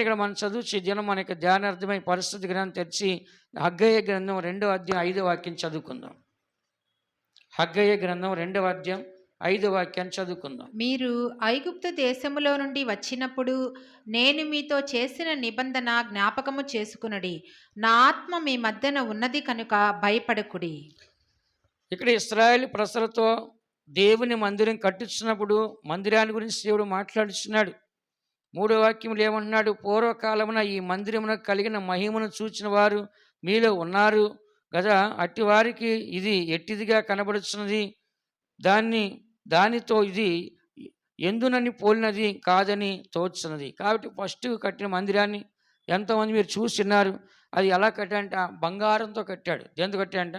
ఇక్కడ మనం చదువు దినం మన యొక్క ధ్యానార్థమై పరిస్థితి గ్రంథం తెరిచి హగ్గయ్య గ్రంథం 2వ అధ్యాయం 5వ వాక్యం చదువుకుందాం. హగ్గయ్య గ్రంథం 2వ అధ్యాయం 5వ వాక్యాన్ని చదువుకుందాం. మీరు ఐగుప్తు దేశములో నుండి వచ్చినప్పుడు నేను మీతో చేసిన నిబంధన జ్ఞాపకము చేసుకునడి. నా ఆత్మ మీ మధ్యన ఉన్నది కనుక భయపడకుడి. ఇక్కడ ఇశ్రాయేలు ప్రజలతో దేవుని మందిరం కట్టించినప్పుడు మందిరాన్ని గురించి దేవుడు మాట్లాడుచున్నాడు. 3వ వాక్యంలో ఏమంటున్నాడు? పూర్వకాలమున ఈ మందిరమున కలిగిన మహిమను చూచిన వారు మీలో ఉన్నారు కదా, అట్టి వారికి ఇది ఎట్టిదిగా కనబడుచున్నది, దానితో ఇది ఎందునని పోలినది కాదని తోచున్నది. కాబట్టి ఫస్ట్ కట్టిన మందిరాన్ని ఎంతోమంది మీరు చూస్తున్నారు. అది ఎలా కట్టాడంట? బంగారంతో కట్టాడు. దేంతో కట్టాడంట?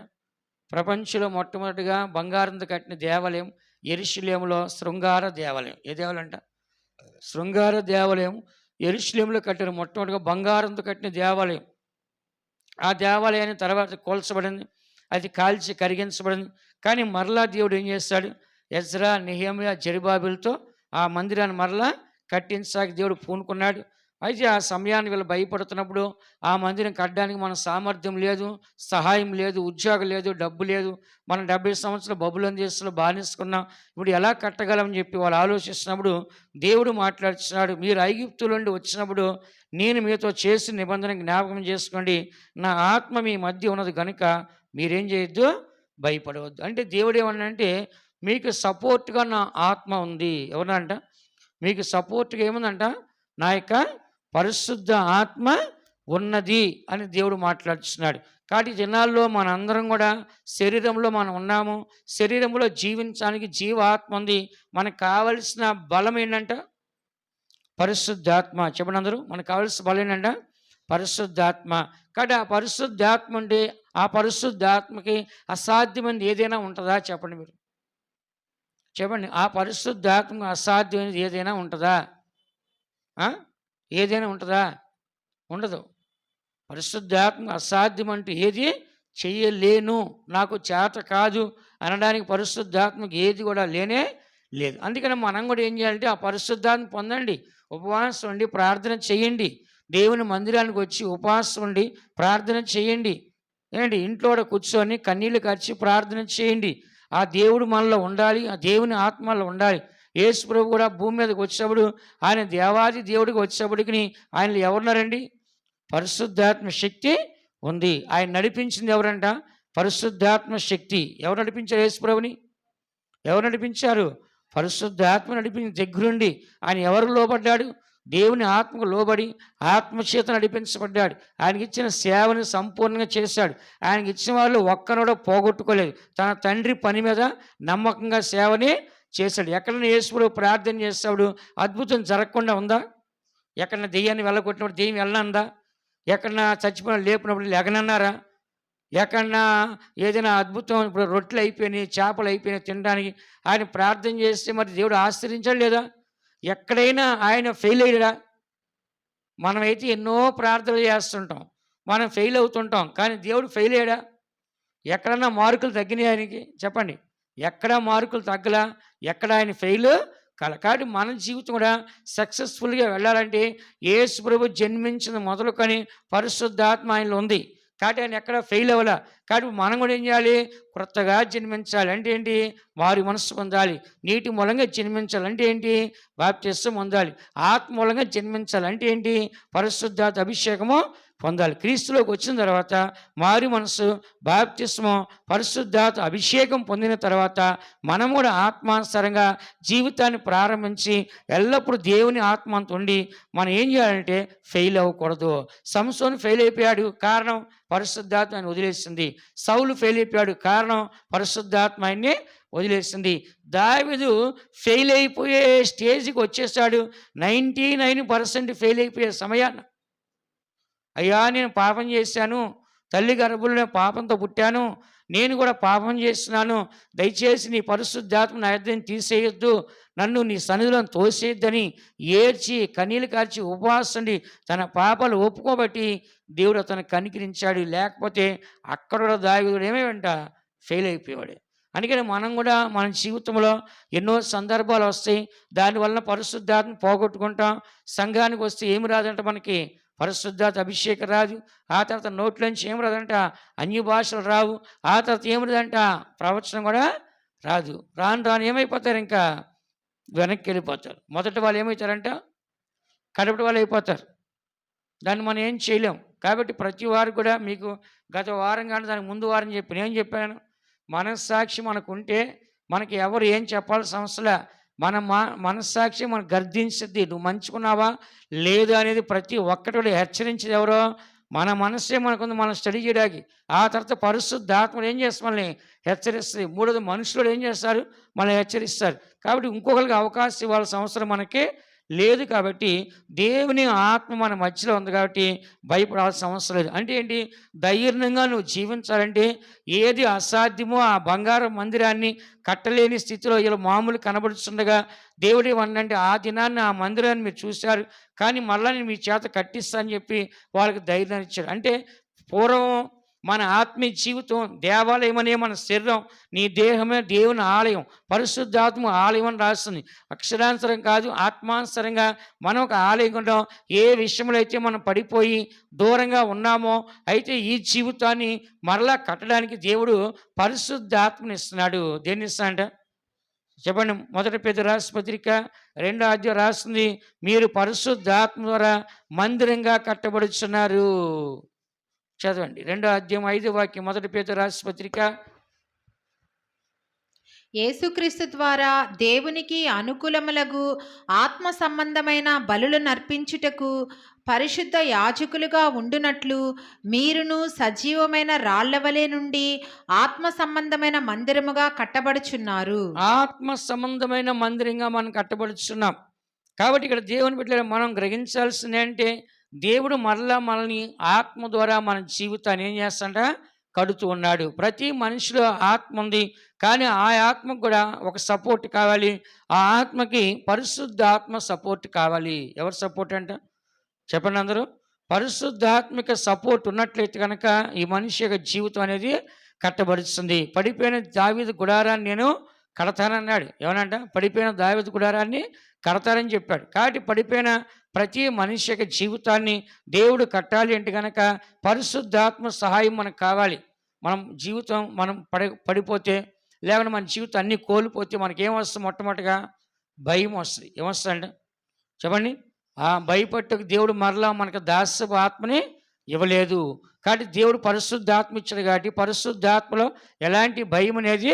ప్రపంచంలో మొట్టమొదటిగా బంగారంతో కట్టిన దేవాలయం యెరూషలేములో శృంగార దేవాలయం. ఏ దేవాలయం అంట? శృంగార దేవాలయం. యెరూషలేములో కట్టిన మొట్టమొదటిగా బంగారంతో కట్టిన దేవాలయం. ఆ దేవాలయాన్ని తర్వాత కోల్చబడింది, అది కాల్చి కరిగించబడింది. కానీ మరలా దేవుడు ఏం చేస్తాడు? ఎజ్రా, నెహెమ్యా, జెరుబ్బాబెలుతో ఆ మందిరాన్ని మరలా కట్టించడానికి దేవుడు పూనుకున్నాడు. అయితే ఆ సమయాన్ని వీళ్ళు భయపడుతున్నప్పుడు ఆ మందిరం కట్టడానికి మన సామర్థ్యం లేదు, సహాయం లేదు, ఉద్యోగం లేదు, డబ్బు లేదు, మనం 70 సంవత్సరాలు బబులోను దేశంలో బానిసుకున్నాం, ఇప్పుడు ఎలా కట్టగలమని చెప్పి వాళ్ళు ఆలోచిస్తున్నప్పుడు దేవుడు మాట్లాడుతున్నాడు. మీరు ఐగుప్తు నుండి వచ్చినప్పుడు నేను మీతో చేసిన నిబంధన జ్ఞాపకం చేసుకోండి. నా ఆత్మ మీ మధ్య ఉన్నది కనుక మీరేం చేయొద్దు, భయపడవద్దు. అంటే దేవుడు ఏమన్నంటే మీకు సపోర్ట్గా నా ఆత్మ ఉంది. ఎవరంట? మీకు సపోర్ట్గా ఏముందంట? నా యొక్క పరిశుద్ధ ఆత్మ ఉన్నది అని దేవుడు మాట్లాడుతున్నాడు. కాబట్టి దినాల్లో మనందరం కూడా శరీరంలో మనం ఉన్నాము. శరీరంలో జీవించడానికి జీవాత్మ ఉంది. మనకు కావలసిన బలం ఏంటంట? పరిశుద్ధాత్మ. చెప్పండి అందరూ. మనకు కావలసిన బలం ఏంటంట? పరిశుద్ధాత్మ. కాబట్టి ఆ పరిశుద్ధాత్మ ఉంటే ఆ పరిశుద్ధాత్మకి అసాధ్యమైనది ఏదైనా ఉంటుందా? చెప్పండి మీరు. చెప్పండి. ఆ పరిశుద్ధాత్మకు అసాధ్యమైనది ఏదైనా ఉంటుందా? ఏదైనా ఉంటుందా? ఉండదు. పరిశుద్ధాత్మ అసాధ్యం అంటే ఏది చెయ్యలేను, నాకు చేత కాదు అనడానికి పరిశుద్ధాత్మకి ఏది కూడా లేనే లేదు. అందుకని మనం కూడా ఏం చేయాలంటే ఆ పరిశుద్ధాత్మ పొందండి, ఉపవాసం ఉండి ప్రార్థన చేయండి. దేవుని మందిరానికి వచ్చి ఉపవాసం ఉండి ప్రార్థన చేయండి. ఏంటి? ఇంట్లో కూర్చొని కన్నీళ్ళు కార్చి ప్రార్థన చేయండి. ఆ దేవుడు మనలో ఉండాలి, ఆ దేవుని ఆత్మలో ఉండాలి. యేసు ప్రభు కూడా భూమి మీదకి వచ్చినప్పుడు ఆయన దేవాది దేవుడికి వచ్చేప్పటికి ఆయనలో ఎవరున్నారండి? పరిశుద్ధాత్మ శక్తి ఉంది. ఆయన నడిపించింది ఎవరంట? పరిశుద్ధాత్మ శక్తి. ఎవరు నడిపించారు యేసు ప్రభుని? ఎవరు నడిపించారు? పరిశుద్ధాత్మ నడిపించిన దగ్గరుండి ఆయన ఎవరు లోబడ్డాడు? దేవుని ఆత్మకు లోబడి ఆత్మచేత నడిపించబడ్డాడు. ఆయనకి ఇచ్చిన సేవను సంపూర్ణంగా చేశాడు. ఆయనకి ఇచ్చిన వాళ్ళు ఒక్కనోడ పోగొట్టుకోలేదు. తన తండ్రి పని మీద నమ్మకంగా సేవనే చేశాడు. ఎక్కడైనా యేసుప్రభు ప్రార్థన చేస్తాడు అద్భుతం జరగకుండా ఉందా? ఎక్కడన్నా దెయ్యాన్ని వెళ్ళగొట్టినప్పుడు దెయ్యం వెళ్ళనందా? ఎక్కడన్నా చచ్చిపోయిన లేపినప్పుడు లెగనన్నారా? ఎక్కడన్నా ఏదైనా అద్భుతం, ఇప్పుడు రొట్టెలు అయిపోయినాయి, చేపలు అయిపోయినాయి తినడానికి, ఆయన ప్రార్థన చేస్తే మరి దేవుడు ఆశ్రయించాడు లేదా? ఎక్కడైనా ఆయన ఫెయిల్ అయ్యాడా? మనమైతే ఎన్నో ప్రార్థనలు చేస్తుంటాం, మనం ఫెయిల్ అవుతుంటాం, కానీ దేవుడు ఫెయిల్ అయ్యాడా? ఎక్కడన్నా మార్కులు తగ్గినాయి ఆయనకి? చెప్పండి. ఎక్కడ మార్కులు తగ్గలా, ఎక్కడ ఆయన ఫెయిల్ కల. కాబట్టి మన జీవితం కూడా సక్సెస్ఫుల్గా వెళ్ళాలంటే యేసు ప్రభు జన్మించిన మొదలుకొని పరిశుద్ధాత్మ ఆయనలో ఉంది. కాబట్టి ఆయన ఎక్కడ ఫెయిల్ అవ్వాల. కాబట్టి మనం కూడా ఏం చేయాలి? క్రొత్తగా జన్మించాలి. అంటే ఏంటి? వారి మనస్సు పొందాలి. నీటి మూలంగా జన్మించాలి. అంటే ఏంటి? బాప్తిస్మం పొందాలి. ఆత్మ మూలంగా జన్మించాలి. అంటే ఏంటి? పరిశుద్ధాత్మ అభిషేకము పొందాలి. క్రీస్తులోకి వచ్చిన తర్వాత మారి మనసు, బాప్తిస్మం, పరిశుద్ధాత్మ అభిషేకం పొందిన తర్వాత మనం కూడా ఆత్మానుసారంగా జీవితాన్ని ప్రారంభించి ఎల్లప్పుడూ దేవుని ఆత్మంతో ఉండి మనం ఏం చేయాలంటే ఫెయిల్ అవ్వకూడదు. సంసోను ఫెయిల్ అయిపోయాడు, కారణం పరిశుద్ధాత్మ ఆయన వదిలేసింది. సౌలు ఫెయిల్ అయిపోయాడు, కారణం పరిశుద్ధాత్మ ఆయన్ని వదిలేసింది. దావీదు ఫెయిల్ అయిపోయే స్టేజ్కి వచ్చేసాడు. 99% ఫెయిల్ అయిపోయే సమయాన్ని, అయ్యా నేను పాపం చేశాను, తల్లి గర్భంలో పాపంతో పుట్టాను, నేను కూడా పాపం చేస్తున్నాను, దయచేసి నీ పరిశుద్ధాత్మ నా యొద్ద తీసేయొద్దు, నన్ను నీ సన్నిధిలో తోసేయొద్దని ఏడ్చి కన్నీళ్ళు కార్చి ఉపవాసండి తన పాపాలు ఒప్పుకోబట్టి దేవుడు అతను కనికరించాడు. లేకపోతే అక్కడ దావీదుడు ఏమేంట ఫెయిల్ అయిపోయాడు. అందుకని మనం కూడా మన జీవితంలో ఎన్నో సందర్భాలు వస్తాయి. దానివలన పరిశుద్ధాత్మ పోగొట్టుకుంటాం. సంఘానికి వస్తే ఏమి రాదంట మనకి? పరిశుద్ధాత్మ అభిషేకం రాదు. ఆ తర్వాత నోట్లోంచి ఏమి రాదంట? అన్య భాషలు రావు. ఆ తర్వాత ఏమి రాదంట? ప్రవచనం కూడా రాదు. రాను రాను ఏమైపోతారు? ఇంకా వెనక్కి వెళ్ళిపోతారు. మొదట వాళ్ళు ఏమవుతారంట? కడపటి వాళ్ళు అయిపోతారు. దాన్ని మనం ఏం చేయలేం. కాబట్టి ప్రతి వారు కూడా మీకు గత వారం కానీ దానికి ముందు వారం చెప్పాను. ఏం చెప్పాను? మనస్సాక్షి మనకుంటే మనకి ఎవరు ఏం చెప్పాల్సిన అవసరంలే. మన మనస్సాక్షి మనకు గర్దించిద్ది. నువ్వు మంచుకున్నావా లేదు అనేది ప్రతి ఒక్కటి కూడా హెచ్చరించేది ఎవరో? మన మనస్సే మనకుంది, మనం స్టడీ చేయడానికి. ఆ తర్వాత పరిశుద్ధాత్ముడు ఏం చేస్తారు? మనల్ని హెచ్చరిస్తుంది. మూడోది మనుషులు ఏం చేస్తారు? మనల్ని హెచ్చరిస్తారు. కాబట్టి ఇంకొకరికి అవకాశం ఇవ్వాల్సిన అవసరం మనకి లేదు. కాబట్టి దేవుని ఆత్మ మన మధ్యలో ఉంది కాబట్టి భయపడాల్సిన అవసరం లేదు. అంటే ఏంటి? ధైర్యంగా నువ్వు జీవించాలంటే ఏది అసాధ్యమో ఆ బంగారు మందిరాన్ని కట్టలేని స్థితిలో ఇలా మామూలు కనబడుతుండగా దేవుడు ఏమన్నంటే ఆ దినాన్ని ఆ మందిరాన్ని మీరు చూశారు, కానీ మళ్ళీ నేను మీ చేత కట్టిస్తా అని చెప్పి వాళ్ళకి ధైర్యాన్ని ఇచ్చాడు. అంటే పూర్వం మన ఆత్మీయ జీవితం దేవాలయం అనే మన శరీరం, నీ దేహమే దేవుని ఆలయం, పరిశుద్ధాత్మ ఆలయం అని రాస్తుంది. అక్షరానుసరం కాదు, ఆత్మానుసరంగా మనం ఒక ఆలయం ఉంటాం. ఏ విషయంలో అయితే మనం పడిపోయి దూరంగా ఉన్నామో అయితే ఈ జీవితాన్ని మరలా కట్టడానికి దేవుడు పరిశుద్ధాత్మని ఇస్తున్నాడు. దేన్ని ఇస్తాడంట? చెప్పండి. మొదటి పేతురు రాసిన పత్రిక 2వ అధ్యాయం రాస్తుంది, మీరు పరిశుద్ధాత్మ ద్వారా మందిరంగా కట్టబడుచున్నారు. చదవండి. 2వ అధ్యాయం 5వ వాక్యం. మొదటి పేతురు రాసిన పత్రిక. యేసుక్రీస్తు ద్వారా దేవునికి అనుకూలములగు ఆత్మ సంబంధమైన బలులు నర్పించుటకు పరిశుద్ధ యాజకులుగా ఉండునట్లు మీరును సజీవమైన రాళ్లవలే నుండి ఆత్మ సంబంధమైన మందిరముగా కట్టబడుచున్నారు. ఆత్మ సంబంధమైన మందిరంగా మనం కట్టబడుచున్నాం. కాబట్టి ఇక్కడ దేవుని బిడ్డలు మనం గ్రహించాల్సింది అంటే దేవుడు మరలా మనల్ని ఆత్మ ద్వారా మన జీవితాన్ని ఏం చేస్తాడంట? కడుతూ ఉన్నాడు. ప్రతి మనిషిలో ఆత్మ ఉంది, కానీ ఆ ఆత్మకు కూడా ఒక సపోర్ట్ కావాలి. ఆ ఆత్మకి పరిశుద్ధ ఆత్మ సపోర్ట్ కావాలి. ఎవరు సపోర్ట్ అంట? చెప్పండి అందరూ. పరిశుద్ధాత్మిక సపోర్ట్ ఉన్నట్లయితే కనుక ఈ మనిషి యొక్క జీవితం అనేది కట్టబడుతుంది. పడిపోయిన దావీదు గుడారాన్ని నేను కడతానన్నాడు. ఏమనంట? పడిపోయిన దావీదు గుడారాన్ని కడతారని చెప్పాడు. కాబట్టి పడిపోయిన ప్రతి మనిషి యొక్క జీవితాన్ని దేవుడు కట్టాలి అంటే కనుక పరిశుద్ధాత్మ సహాయం మనకు కావాలి. మనం జీవితం మనం పడిపోతే లేకుంటే మన జీవితం అన్నీ కోల్పోతే మనకేమొస్తుంది? మొట్టమొదటిగా భయం వస్తుంది. ఏమొస్తుందంటే చెప్పండి. ఆ భయపట్టుకు దేవుడు మరలా మనకు దాస్యపు ఆత్మని ఇవ్వలేదు. కాబట్టి దేవుడు పరిశుద్ధాత్మ ఇచ్చాడు కాబట్టి పరిశుద్ధాత్మలో ఎలాంటి భయం అనేది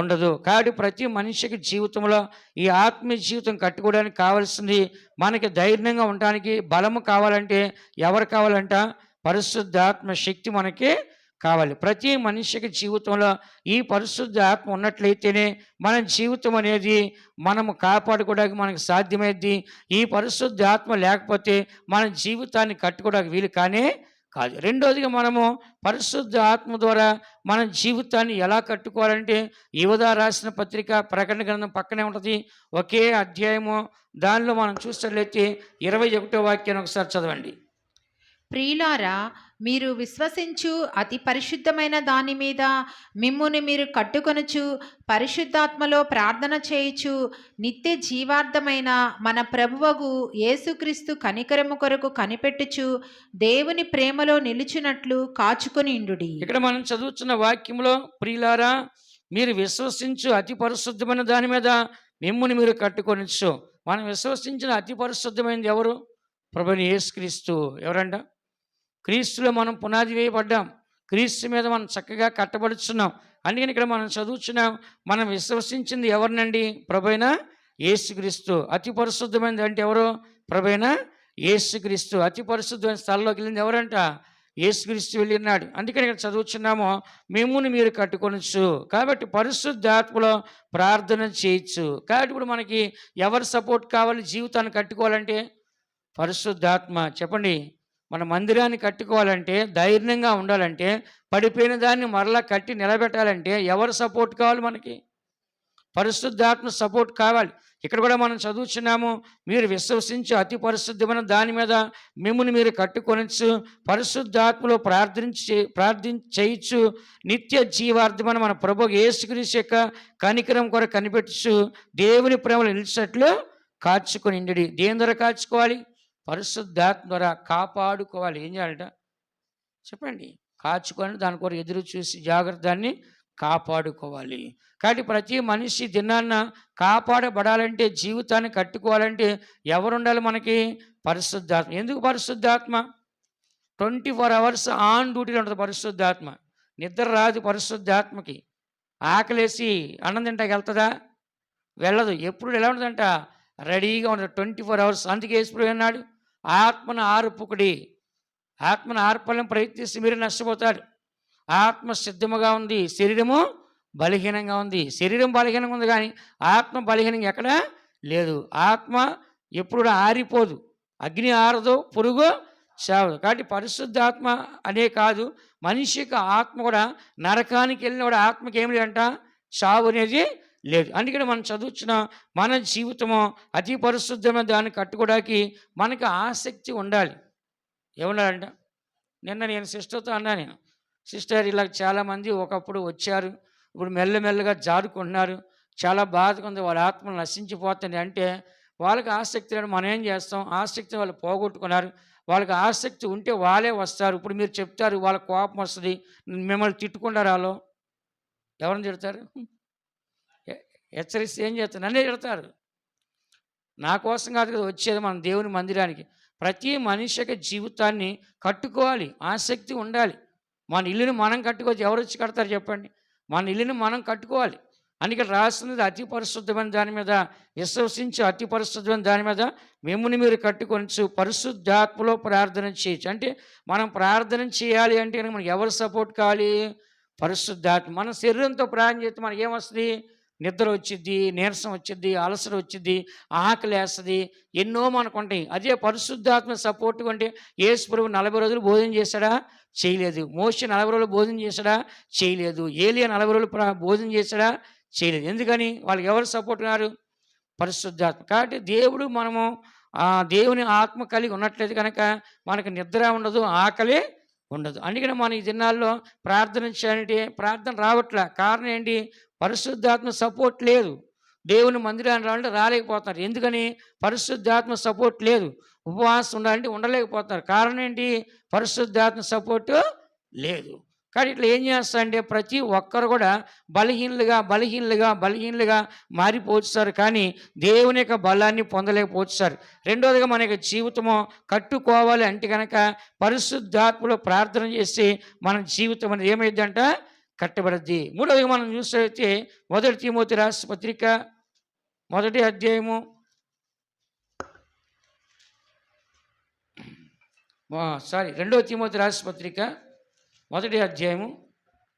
ఉండదు. కాబట్టి ప్రతి మనిషికి జీవితంలో ఈ ఆత్మీయ జీవితం కట్టుకోవడానికి కావాల్సింది, మనకి ధైర్యంగా ఉండడానికి బలము కావాలంటే ఎవరు కావాలంట? పరిశుద్ధాత్మ శక్తి మనకి కావాలి. ప్రతి మనిషికి జీవితంలో ఈ పరిశుద్ధ ఆత్మ ఉన్నట్లయితేనే మన జీవితం అనేది మనము కాపాడుకోవడానికి మనకు సాధ్యమైంది. ఈ పరిశుద్ధ ఆత్మ లేకపోతే మన జీవితాన్ని కట్టుకోవడానికి వీలు కానే కాదు. రెండోదిగా మనము పరిశుద్ధ ఆత్మ ద్వారా మన జీవితాన్ని ఎలా కట్టుకోవాలంటే యోధా రాసిన పత్రిక ప్రకటన గ్రంథం పక్కనే ఉంటుంది, ఒకే అధ్యాయము. దానిలో మనం చూసినట్లయితే 21వ వాక్యాన్ని ఒకసారి చదవండి. ప్రియులారా, మీరు విశ్వసించు అతి పరిశుద్ధమైన దాని మీద మిమ్ముని మీరు కట్టుకొనుచు పరిశుద్ధాత్మలో ప్రార్థన చేయుచు నిత్య జీవార్థమైన మన ప్రభువగు యేసుక్రీస్తు కనికరము కొరకు కనిపెట్టుచు దేవుని ప్రేమలో నిలుచున్నట్లు కాచుకొనిండుడి. ఇక్కడ మనం చదువుతున్న వాక్యంలో ప్రియులారా, మీరు విశ్వసించు అతి పరిశుద్ధమైన దాని మీద మిమ్ముని మీరు కట్టుకొనొచ్చు. మనం విశ్వసించిన అతి పరిశుద్ధమైనది ఎవరు? ప్రభువైన యేసుక్రీస్తు. ఎవరంట? క్రీస్తులో మనం పునాది వేయబడ్డాం. క్రీస్తు మీద మనం చక్కగా కట్టబడుచున్నాం. అందుకని ఇక్కడ మనం చదువుతున్నాం, మనం విశ్వసించింది ఎవరినండి? ప్రభువైన యేసుక్రీస్తు. అతి పరిశుద్ధమైనది అంటే ఎవరు? ప్రభువైన యేసుక్రీస్తు. అతి పరిశుద్ధమైన స్థలంలోకి వెళ్ళింది ఎవరంట? యేసుక్రీస్తు వెళ్ళినాడు. అందుకని ఇక్కడ చదువుతున్నాము, మిమ్ముని మీరు కట్టుకొనొచ్చు. కాబట్టి పరిశుద్ధాత్మలో ప్రార్థన చేయొచ్చు. కాబట్టి ఇప్పుడు మనకి ఎవరు సపోర్ట్ కావాలి? జీవితాన్ని కట్టుకోవాలంటే పరిశుద్ధాత్మ. చెప్పండి. మన మందిరాన్ని కట్టుకోవాలంటే, ధైర్యంగా ఉండాలంటే, పడిపోయిన దాన్ని మరలా కట్టి నిలబెట్టాలంటే ఎవరు సపోర్ట్ కావాలి మనకి? పరిశుద్ధాత్మ సపోర్ట్ కావాలి. ఇక్కడ కూడా మనం చదువుచున్నాము, మీరు విశ్వసించి అతి పరిశుద్ధమైన దాని మీద మిమ్ముని మీరు కట్టుకొనొచ్చు, పరిశుద్ధాత్మలో ప్రార్థించు నిత్య జీవార్థమైన మన ప్రభు యేసుక్రీస్తు యొక్క కనికరం కొరకు కనిపెట్టుచు దేవుని ప్రేమలో నిలిచినట్లు కాచుకొనిండి. దేని ద్వారా కాచుకోవాలి? పరిశుద్ధాత్మ ద్వారా కాపాడుకోవాలి. ఏం చేయాలట చెప్పండి? కాచుకొని దాని కొరకు ఎదురు చూసి జాగ్రత్తని కాపాడుకోవాలి. కాబట్టి ప్రతి మనిషి దినాన్న కాపాడబడాలంటే, జీవితాన్ని కట్టుకోవాలంటే ఎవరు ఉండాలి మనకి? పరిశుద్ధాత్మ. ఎందుకు పరిశుద్ధాత్మ? 24 అవర్స్ ఆన్ డ్యూటీలో ఉంటుంది పరిశుద్ధాత్మ. నిద్ర రాదు పరిశుద్ధాత్మకి. ఆకలేసి అన్నం తింటాకి వెళ్తుందా? వెళ్ళదు. ఎప్పుడు ఎలా ఉంటుందంట? రెడీగా ఉంటుంది 24 అవర్స్. అందుకే యేసు అన్నాడు, ఆత్మను ఆర్పుకుడి. ఆత్మను ఆర్పాలని ప్రయత్నిస్తే మీరు నష్టపోతారు. ఆత్మ సిద్ధముగా ఉంది, శరీరము బలహీనంగా ఉంది. శరీరం బలహీనంగా ఉంది కానీ ఆత్మ బలహీనంగా ఎక్కడ లేదు. ఆత్మ ఎప్పుడు ఆరిపోదు, అగ్ని ఆరదు, పురుగు చావదు. కాబట్టి పరిశుద్ధాత్మ అనే కాదు, మనిషి యొక్క ఆత్మ కూడా నరకానికి వెళ్ళిన కూడా ఆత్మకి ఏమి లేదంట, చావు అనేది లేదు. అందుకని మనం చదువుతున్న మన జీవితము అతి పరిశుద్ధమైన దాన్ని కట్టుకోవడానికి మనకు ఆసక్తి ఉండాలి. ఏమన్నాడంట? నిన్న నేను సిస్టర్తో అన్నా, నేను సిస్టర్ ఇలా చాలామంది ఒకప్పుడు వచ్చారు, ఇప్పుడు మెల్లమెల్లగా జారుకుంటున్నారు, చాలా బాధగా ఉంది, వాళ్ళ ఆత్మలు నశించిపోతుంది అంటే వాళ్ళకి ఆసక్తి లేదు. మనం ఏం చేస్తాం? ఆసక్తిని వాళ్ళు పోగొట్టుకున్నారు. వాళ్ళకి ఆసక్తి ఉంటే వాళ్ళే వస్తారు. ఇప్పుడు మీరు చెప్తారు, వాళ్ళ కోపం వస్తుంది, మిమ్మల్ని తిట్టుకుంటారు. వాళ్ళు ఎవరిని తిడతారు? హెచ్చరిస్తే ఏం చేస్తారు? నన్నే తిడతారు. నా కోసం కాదు కదా వచ్చేది మనం దేవుని మందిరానికి. ప్రతి మనిషి యొక్క జీవితాన్ని కట్టుకోవాలి, ఆసక్తి ఉండాలి. మన ఇల్లుని మనం కట్టుకోవచ్చు. ఎవరు వచ్చి కడతారు చెప్పండి? మన ఇల్లుని మనం కట్టుకోవాలి. అందుకే రాస్తున్నది అతి పరిశుద్ధమైన దాని మీద విశ్వసించి అతి పరిశుద్ధమైన దాని మీద మిమ్ముని మీరు కట్టుకొనొచ్చు, పరిశుద్ధాత్మలో ప్రార్థన చేయొచ్చు. అంటే మనం ప్రార్థన చేయాలి అంటే మనకి ఎవరు సపోర్ట్ కావాలి? పరిశుద్ధాత్మ. మన శరీరంతో ప్రార్థన చేస్తే మనకి ఏమొస్తుంది? నిద్ర వచ్చిద్ది, నీరసం వచ్చిద్ది, అలసట వచ్చిద్ది, ఆకలి వేస్తుంది, ఎన్నో మనకు ఉంటాయి. అదే పరిశుద్ధాత్మ సపోర్ట్ అంటే యేసు ప్రభువు 40 రోజులు భోజనం చేశాడా? చేయలేదు. మోషే 40 రోజులు భోజనం చేశాడా? చేయలేదు. ఏలియా 40 రోజులు భోజనం చేశాడా? చేయలేదు. ఎందుకని? వాళ్ళకి ఎవరు సపోర్ట్ ఉన్నారు? పరిశుద్ధాత్మ. కాబట్టి దేవుడు మనము దేవుని ఆత్మ కలిగి ఉన్నట్లయితే కనుక మనకు నిద్ర ఉండదు, ఆకలి ఉండదు. అందుకని మనం ఈ దినాల్లో ప్రార్థన చేయాలంటే ప్రార్థన రావట్లే. కారణం ఏంటి? పరిశుద్ధాత్మ సపోర్ట్ లేదు. దేవుని మందిరాన్ని రావాలంటే రాలేకపోతున్నారు. ఎందుకని? పరిశుద్ధాత్మ సపోర్ట్ లేదు. ఉపవాసం ఉండాలంటే ఉండలేకపోతున్నారు. కారణం ఏంటి? పరిశుద్ధాత్మ సపోర్టు లేదు. కానీ ఇట్లా ఏం చేస్తారంటే ప్రతి ఒక్కరు కూడా బలహీనలుగా మారిపోతున్నారు. కానీ దేవుని యొక్క బలాన్ని పొందలేకపోతున్నారు. రెండోదిగా మన యొక్క జీవితము కట్టుకోవాలి అంటే కనుక పరిశుద్ధాత్మలో ప్రార్థన చేసి మన జీవితం అనేది ఏమైందంట? కట్టబడద్ది. మూడవదిగా మనం చూస్తే 1 తిమోతి రాసిన పత్రిక 1వ అధ్యాయము 2వ తిమోతి రాసిన పత్రిక 1వ అధ్యాయము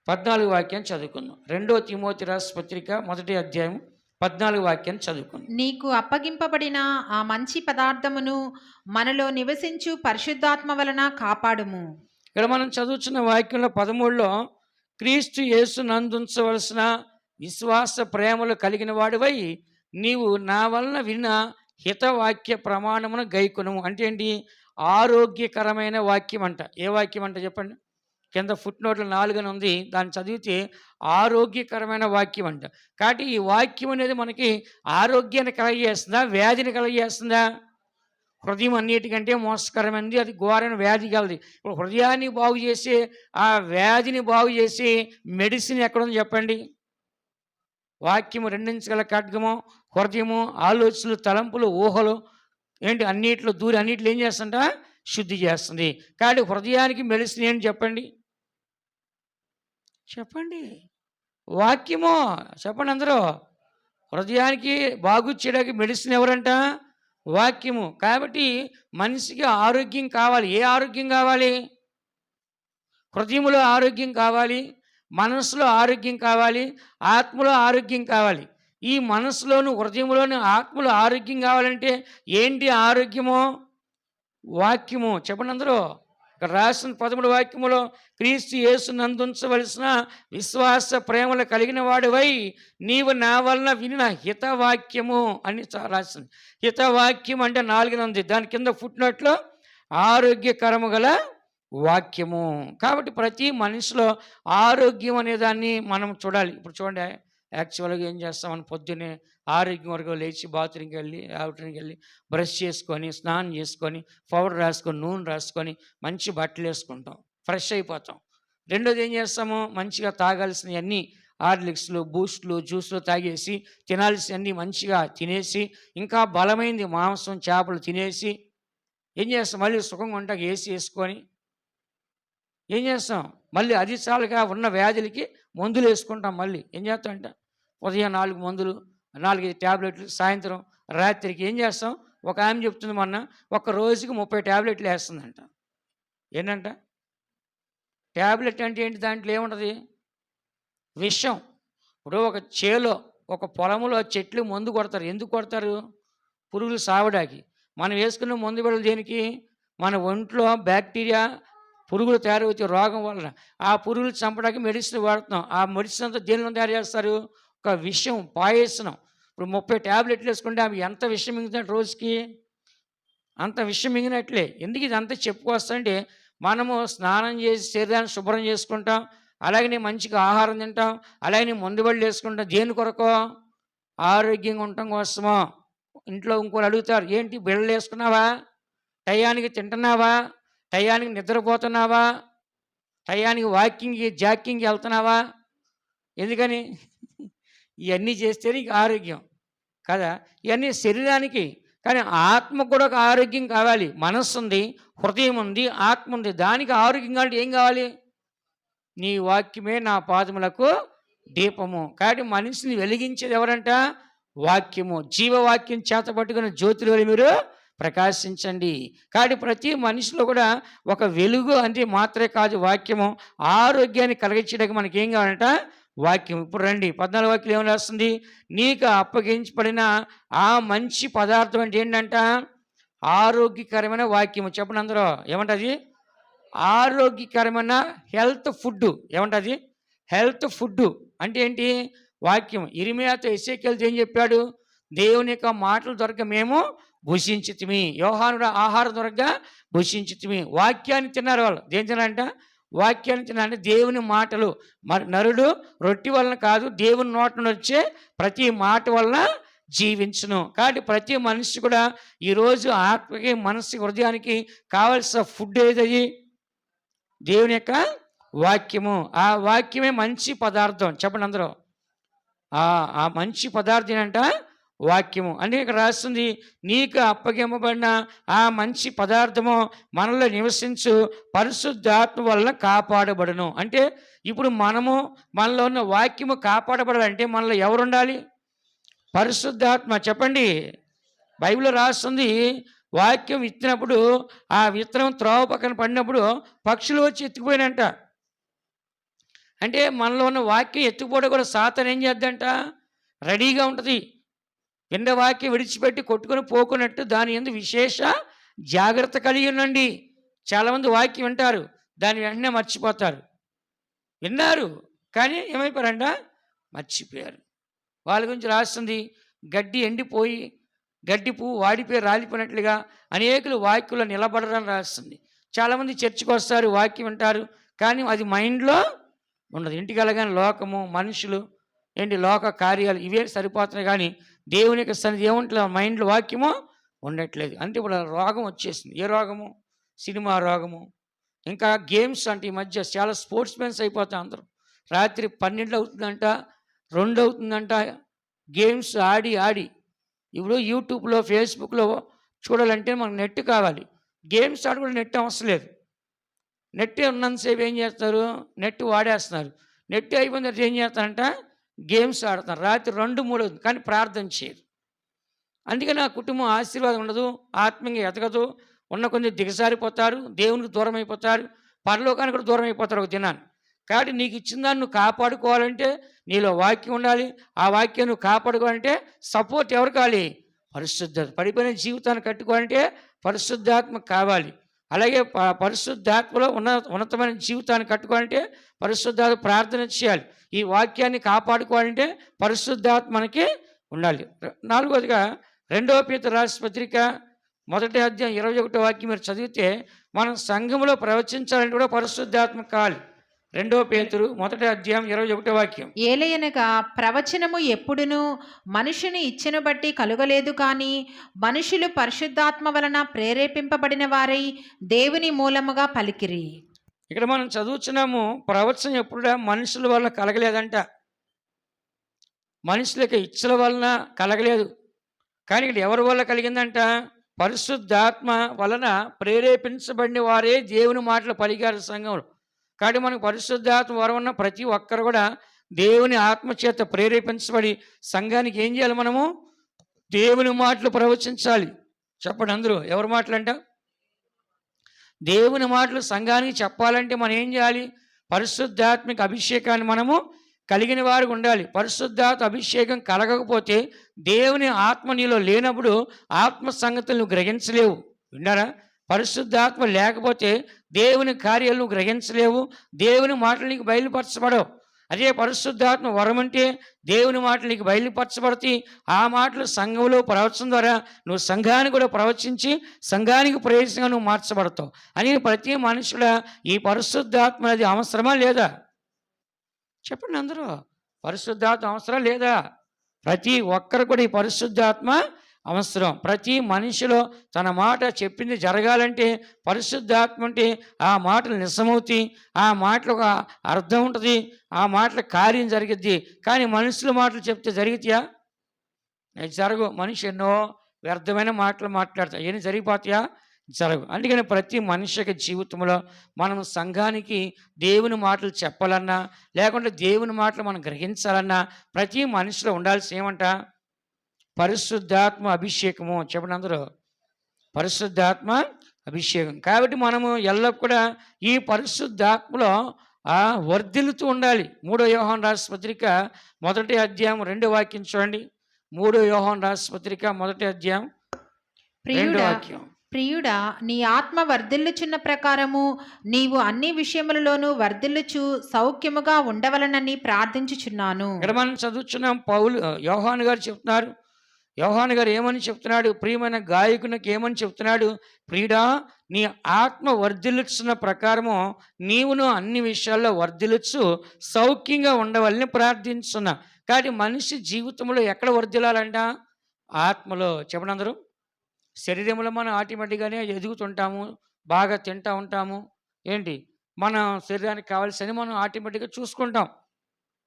14 వాక్యాన్ని చదువుకుందాం. 2వ తిమోతి రాసిన పత్రిక 1వ అధ్యాయము 14 వాక్యాన్ని చదువుకుందాం. నీకు అప్పగింపబడిన ఆ మంచి పదార్థమును మనలో నివసించు పరిశుద్ధాత్మ వలన కాపాడుము. ఇక్కడ మనం చదువుతున్న వాక్యంలో 13లో క్రీస్తు యేసు నందుంచవలసిన విశ్వాస ప్రేమలు కలిగిన వాడివై నీవు నా వలన విన్న హితవాక్య ప్రమాణమును గైకొనుము. అంటే ఏంటి? ఆరోగ్యకరమైన వాక్యం అంట. ఏ వాక్యం అంట చెప్పండి? కింద ఫుట్ నోట్లో 4 అని ఉంది, దాన్ని చదివితే ఆరోగ్యకరమైన వాక్యం అంట. కాబట్టి ఈ వాక్యం అనేది మనకి ఆరోగ్యాన్ని కలగజేస్తుందా, వ్యాధిని కలగజేస్తుందా? హృదయం అన్నిటికంటే మోసకరమైనది, అది ఘోరమైన వ్యాధి కలది. ఇప్పుడు హృదయాన్ని బాగు చేసి ఆ వ్యాధిని బాగు చేసి మెడిసిన్ ఎక్కడుంది చెప్పండి? వాక్యము రెండించగల ఖడ్గము, హృదయము, ఆలోచనలు, తలంపులు, ఊహలు ఏంటి అన్నిట్లో దూరి అన్నిట్లో ఏం చేస్తుంట? శుద్ధి చేస్తుంది. కాబట్టి హృదయానికి మెడిసిన్ ఏంటి చెప్పండి? చెప్పండి వాక్యము. చెప్పండి అందరూ. హృదయానికి బాగు చేయడానికి మెడిసిన్ ఎవరంట? వాక్యము. కాబట్టి మనిషికి ఆరోగ్యం కావాలి. ఏ ఆరోగ్యం కావాలి? హృదయంలో ఆరోగ్యం కావాలి, మనసులో ఆరోగ్యం కావాలి, ఆత్మలో ఆరోగ్యం కావాలి. ఈ మనసులోను, హృదయంలోను, ఆత్మలో ఆరోగ్యం కావాలంటే ఏంటి ఆరోగ్యము? వాక్యము. చెప్పండి అందరూ. ఇక్కడ రాసిన 13 వాక్యములో క్రీస్తు యేసునందుంచవలసిన విశ్వాస ప్రేమలు కలిగిన వాడివై నీవు నా వలన వినిన హితవాక్యము అని రాసింది. హితవాక్యం అంటే 4 ఉంది. దాని కింద ఫుట్నోట్లో ఆరోగ్యకరము గల వాక్యము. కాబట్టి ప్రతి మనిషిలో ఆరోగ్యం అనే దాన్ని మనం చూడాలి. ఇప్పుడు చూడండి, యాక్చువల్గా ఏం చేస్తామని పొద్దున్నే ఆరోగ్యం వరకు లేచి బాత్రూమ్కి వెళ్ళి అవుట్రింగ్కి వెళ్ళి బ్రష్ చేసుకొని స్నానం చేసుకొని పౌడర్ రాసుకొని నూనె రాసుకొని మంచి బట్టలు వేసుకుంటాం, ఫ్రెష్ అయిపోతాం. రెండోది ఏం చేస్తాము, మంచిగా తాగాల్సినవన్నీ హార్లిక్స్లు బూస్ట్లు జ్యూస్లు తాగేసి తినాల్సినవన్నీ మంచిగా తినేసి ఇంకా బలమైంది మాంసం చేపలు తినేసి ఏం చేస్తాం, మళ్ళీ సుఖంగా ఉంటాక ఏసీ వేసుకొని ఏం చేస్తాం, మళ్ళీ అది చాలుగా ఉన్న వ్యాధులకి మందులు వేసుకుంటాం. మళ్ళీ ఏం చేస్తాం అంటే ఉదయం 4 మందులు 4 ట్యాబ్లెట్లు, సాయంత్రం రాత్రికి ఏం చేస్తాం. ఒక ఆమె చెప్తుంది మొన్న, ఒక రోజుకి 30 ట్యాబ్లెట్లు వేస్తుందంట. ఏంటంట ట్యాబ్లెట్ అంటే ఏంటి, దాంట్లో ఏముంటుంది, విషం. ఇప్పుడు ఒక చేలో ఒక పొలంలో చెట్లు మందు కొడతారు. ఎందుకు కొడతారు, పురుగులు సావడానికి. మనం వేసుకున్న మందు బిళ్ళలు దేనికి, మన ఒంట్లో బ్యాక్టీరియా పురుగులు తయారవుతాయి రోగం వలన. ఆ పురుగులు చంపడానికి మెడిసిన్ వాడుతున్నాం. ఆ మెడిసిన్ అంతా దేనిలో తయారు చేస్తారు, ఒక విషం పాయసనం. ఇప్పుడు 30 ట్యాబ్లెట్లు వేసుకుంటే ఆమె ఎంత విషం మింగుతున్నట్టు రోజుకి, అంత విషం మింగినట్లే. ఎందుకు ఇదంతా చెప్పుకొస్తాంటే, మనము స్నానం చేసి శరీరాన్ని శుభ్రం చేసుకుంటాం, అలాగనే మంచిగా ఆహారం తింటాం, అలాగనే మందుబళ్ళు వేసుకుంటాం. దేని కొరకో, ఆరోగ్యంగా ఉండటం కోసమో. ఇంట్లో ఇంకోరు అడుగుతారు, ఏంటి బిళ్ళలు వేసుకున్నావా, టయానికి తింటున్నావా, టయానికి నిద్రపోతున్నావా, టయానికి వాకింగ్కి జాకింగ్కి వెళ్తున్నావా, ఎందుకని ఇవన్నీ చేస్తే నీకు ఆరోగ్యం కదా. ఇవన్నీ శరీరానికి, కానీ ఆత్మకు కూడా ఒక ఆరోగ్యం కావాలి. మనస్సు ఉంది, హృదయం ఉంది, ఆత్మ ఉంది. దానికి ఆరోగ్యం కావాలంటే ఏం కావాలి, నీ వాక్యమే నా పాదములకు దీపము. కాబట్టి మనిషిని వెలిగించేది ఎవరంట, వాక్యము. జీవవాక్యం చేత పట్టుకున్న జ్యోతుల వల్ల మీరు ప్రకాశించండి. కాబట్టి ప్రతి మనిషిలో కూడా ఒక వెలుగు అంటే మాత్రమే కాదు వాక్యము, ఆరోగ్యాన్ని కలిగించడానికి మనకి ఏం కావాలంట, వాక్యం. ఇప్పుడు రండి 14 వాక్యం ఏమని రాస్తుంది, నీకు అప్పగించబడిన ఆ మంచి పదార్థం అంటే ఏంటంట, ఆరోగ్యకరమైన వాక్యము. చెప్పండి అందరూ, ఏమంటది, ఆరోగ్యకరమైన హెల్త్ ఫుడ్. ఏమంటది, హెల్త్ ఫుడ్ అంటే ఏంటి, వాక్యం. ఇర్మియాతో ఎస్ఏకేలుతో ఏం చెప్పాడు, దేవుని యొక్క మాటలు దొరక మేము భుషించితిమి, యోహానుడు ఆహారం దొరక భుషించితిమి. వాక్యాన్ని తిన్నారు వాళ్ళు. దేని తిన్నారంట, వాక్యాన్ని తిన్నారంటే దేవుని మాటలు. మరి నరుడు రొట్టి వలన కాదు, దేవుని నోట నుండి వచ్చే ప్రతి మాట వలన జీవించును. కాబట్టి ప్రతి మనిషి కూడా ఈరోజు ఆత్మకి మనసు హృదయానికి కావలసిన ఫుడ్ ఏదది, దేవుని యొక్క వాక్యము. ఆ వాక్యమే మంచి పదార్థం. చెప్పండి అందరూ, ఆ మంచి పదార్థం అంట వాక్యము. అంటే ఇక్కడ రాస్తుంది, నీకు అప్పగింపబడిన ఆ మంచి పదార్థము మనలో నివసించు పరిశుద్ధాత్మ వలన కాపాడబడును. అంటే ఇప్పుడు మనలో ఉన్న వాక్యము కాపాడబడాలంటే మనలో ఎవరు ఉండాలి, పరిశుద్ధాత్మ. చెప్పండి, బైబిల్లో రాస్తుంది, వాక్యం విత్తినప్పుడు ఆ విత్తనం త్రోవ పక్కన పడినప్పుడు పక్షులు వచ్చి ఎత్తుకుపోయినంట. అంటే మనలో ఉన్న వాక్యం ఎత్తుకుపోవడం కూడా సాతాను ఏం చేద్దంట, రెడీగా ఉంటుంది. విన్న వాక్యం విడిచిపెట్టి కొట్టుకొని పోకున్నట్టు దాని యందు విశేష జాగ్రత్త కలిగి ఉండండి. చాలామంది వాక్యం వింటారు, దాన్ని వెంటనే మర్చిపోతారు. విన్నారు కానీ ఏమైపోయారంట, మర్చిపోయారు. వాళ్ళ గురించి రాస్తుంది, గడ్డి ఎండిపోయి గడ్డి పువ్వు వాడిపోయి రాలిపోయినట్లుగా అనేకులు వాక్యంలో నిలబడరని రాస్తుంది. చాలామంది చర్చికి వస్తారు, వాక్యం వింటారు, కానీ అది మైండ్లో ఉండదు. ఇంటికి వెళ్ళగానే లోకము, మనుషులు ఏంటి, లోక కార్యాలు ఇవే సరిపోతున్నాయి, కానీ దేవుని యొక్క సన్నిధి ఏముంటుంది, మైండ్లో వాక్యము ఉండట్లేదు. అంటే ఇప్పుడు రోగం వచ్చేసింది. ఏ రోగము, సినిమా రోగము. ఇంకా గేమ్స్ అంటే ఈ మధ్య చాలా స్పోర్ట్స్ మెన్స్ అయిపోతాయి అందరూ. రాత్రి 12 అవుతుందంట, 2 అవుతుందంట, గేమ్స్ ఆడి ఆడి. ఇప్పుడు యూట్యూబ్లో ఫేస్బుక్లో చూడాలంటే మనకు నెట్ కావాలి. గేమ్స్ ఆడి కూడా నెట్ అవసరం లేదు. నెట్ ఉన్నంతసేపు ఏం చేస్తారు, నెట్ వాడేస్తున్నారు. నెట్ అయిపోయిన తర్వాత ఏం చేస్తారంట, గేమ్స్ ఆడుతున్నారు. రాత్రి 2, 3 అవుతుంది, కానీ ప్రార్థన చేయరు. అందుకని ఆ కుటుంబం ఆశీర్వాదం ఉండదు, ఆత్మీయంగా ఎదగదు, ఉన్న కొన్ని దిగజారిపోతారు, దేవునికి దూరం అయిపోతారు, పరలోకానికి కూడా దూరం అయిపోతారు ఒక దినాన్ని. కాబట్టి నీకు ఇచ్చిన దాన్ని నువ్వు కాపాడుకోవాలంటే నీలో వాక్యం ఉండాలి. ఆ వాక్యం నువ్వు కాపాడుకోవాలంటే సపోర్ట్ ఎవరు కావాలి, పరిశుద్ధత. పడిపోయిన జీవితాన్ని కట్టుకోవాలంటే పరిశుద్ధాత్మ కావాలి. అలాగే పరిశుద్ధాత్మలో ఉన్నతమైన జీవితాన్ని కట్టుకోవాలంటే పరిశుద్ధాత్మ ప్రార్థన చేయాలి. ఈ వాక్యాన్ని కాపాడుకోవాలంటే పరిశుద్ధాత్మ మనకి ఉండాలి. నాలుగోదిగా 2 పేతురు రాసిన పత్రిక 1 అధ్యాయం 21 వాక్యం మీరు చదివితే మనం సంఘంలో ప్రవచించాలంటే కూడా పరిశుద్ధాత్మ కావాలి. 2 పేతురు 1 అధ్యాయం 21 వాక్యం. ఏలయనగా ప్రవచనము ఎప్పుడునూ మనుషుని ఇచ్చెను బట్టి కలుగలేదు కానీ మనుషులు పరిశుద్ధాత్మ వలన ప్రేరేపింపబడిన వారై దేవుని మూలముగా పలికిరి. ఇక్కడ మనం చదువుతున్నాము, ప్రవచనం ఎప్పుడా మనుషుల వల్ల కలగలేదంట. మనుషులకి ఇచ్చల వలన కలగలేదు. కానీ ఇక్కడ ఎవరి వల్ల కలిగిందంట? పరిశుద్ధాత్మ వలన ప్రేరేపించబడిన వారే దేవుని మాటలు పలికారు సంఘంలో. కాబట్టి మనకు పరిశుద్ధాత్మ వరం ఉన్న ప్రతి ఒక్కరు కూడా దేవుని ఆత్మ చేత ప్రేరేపించబడి సంఘానికి ఏం చేయాలి? మనము దేవుని మాటలు ప్రవచించాలి. చెప్పండి అందరూ, ఎవరి మాటలంట? దేవుని మాటలు సంఘానికి చెప్పాలంటే మనం ఏం చేయాలి? పరిశుద్ధాత్మిక అభిషేకాన్ని మనము కలిగిన వారు ఉండాలి. పరిశుద్ధాత్మ అభిషేకం కలగకపోతే దేవుని ఆత్మ నీలో లేనప్పుడు ఆత్మ సంగతులు నువ్వు గ్రహించలేవు. విన్నారా? పరిశుద్ధాత్మ లేకపోతే దేవుని కార్యాలు నువ్వు గ్రహించలేవు, దేవుని మాటలు నీకు బయలుపరచబడవు. అదే పరిశుద్ధాత్మ వరం అంటే దేవుని మాటలు నీకు బయలుపరచబడతాయి. ఆ మాటలు సంఘంలో ప్రవచనం ద్వారా నువ్వు సంఘాన్ని కూడా ప్రవచించి సంఘానికి ప్రయోజనంగా నువ్వు మార్చబడతావు. అని ప్రతి మనుషుల ఈ పరిశుద్ధాత్మ అనేది అవసరమా లేదా? చెప్పండి అందరూ, పరిశుద్ధాత్మ అవసరం లేదా? ప్రతి ఒక్కరు కూడా ఈ పరిశుద్ధాత్మ అవసరం. ప్రతి మనిషిలో తన మాట చెప్పింది జరగాలంటే పరిశుద్ధాత్మ అంటే ఆ మాటలు నిజమవుతాయి, ఆ మాటలు ఒక అర్థం ఉంటుంది, ఆ మాటల కార్యం జరిగిద్ది. కానీ మనుషుల మాటలు చెప్తే జరుగుతాయా? జరగవు. మనిషి ఎన్నో వ్యర్థమైన మాటలు మాట్లాడతాయి, ఏమి జరిగిపోతాయా? జరగవు. అందుకని ప్రతి మనిషికి జీవితంలో మనం సంఘానికి దేవుని మాటలు చెప్పాలన్నా లేకుంటే దేవుని మాటలు మనం గ్రహించాలన్నా ప్రతి మనిషిలో ఉండాల్సి ఏమంట? పరిశుద్ధాత్మ అభిషేకము. చెప్పండి అందరూ, పరిశుద్ధాత్మ అభిషేకం. కాబట్టి మనము ఎల్లప్పుడూ కూడా ఈ పరిశుద్ధాత్మలో వర్ధిల్లుతూ ఉండాలి. 3 యోహాను రాసిన పత్రిక 1 అధ్యాయం 2 వాక్యం చూడండి. 3 యోహాను రాసిన పత్రిక 1 అధ్యాయం 2 వాక్యం. ప్రియుడా, నీ ఆత్మ వర్ధిల్లుచున్న ప్రకారము నీవు అన్ని విషయములలోనూ వర్ధిల్లుచు సౌఖ్యముగా ఉండవలనని ప్రార్థించుచున్నాను. ఇక్కడ మనం చదువుతున్నాం, యోహాను గారు చెప్తున్నారు. యోహాను గారు ఏమని చెప్తున్నాడు? ప్రియమైన గాయకునికి ఏమని చెప్తున్నాడు? ప్రియుడా, నీ ఆత్మ వర్ధిల్లుచున్న ప్రకారము నీవును అన్ని విషయాల్లో వర్ధిల్లుచు సౌఖ్యంగా ఉండవాలని ప్రార్థించున్నా. కాబట్టి మనిషి జీవితంలో ఎక్కడ వర్ధిల్లాలంట? ఆత్మలో. చెప్పండి అందరూ. శరీరంలో మనం ఆటోమేటిక్గానే ఎదుగుతుంటాము, బాగా తింటూ ఉంటాము. ఏంటి, మన శరీరానికి కావాల్సినవి మనం ఆటోమేటిక్గా చూసుకుంటాం.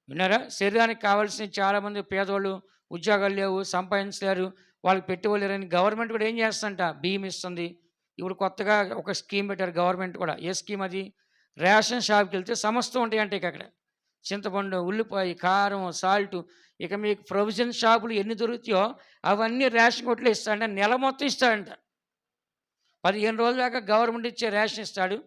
విన్నారా? శరీరానికి కావాల్సినవి చాలామంది పేదవాళ్ళు ఉద్యోగాలు లేవు, సంపాదించలేరు, వాళ్ళకి పెట్టుకోలేరని గవర్నమెంట్ కూడా ఏం చేస్తుందంట? బియ్యం ఇస్తుంది. ఇప్పుడు కొత్తగా ఒక స్కీమ్ పెట్టారు గవర్నమెంట్ కూడా. ఏ స్కీమ్ అది? రేషన్ షాప్కి వెళ్తే సమస్తం ఉంటాయంటే అక్కడ చింతపండు, ఉల్లిపాయ, కారం, సాల్టు, ఇక మీకు ప్రొవిజన్ షాపులు ఎన్ని దొరుకుతాయో అవన్నీ రేషన్ కొట్లు ఇస్తాడంట. నెల మొత్తం ఇస్తాడంట. 15 రోజుల దాకా గవర్నమెంట్ ఇచ్చే రేషన్ ఇస్తాడు.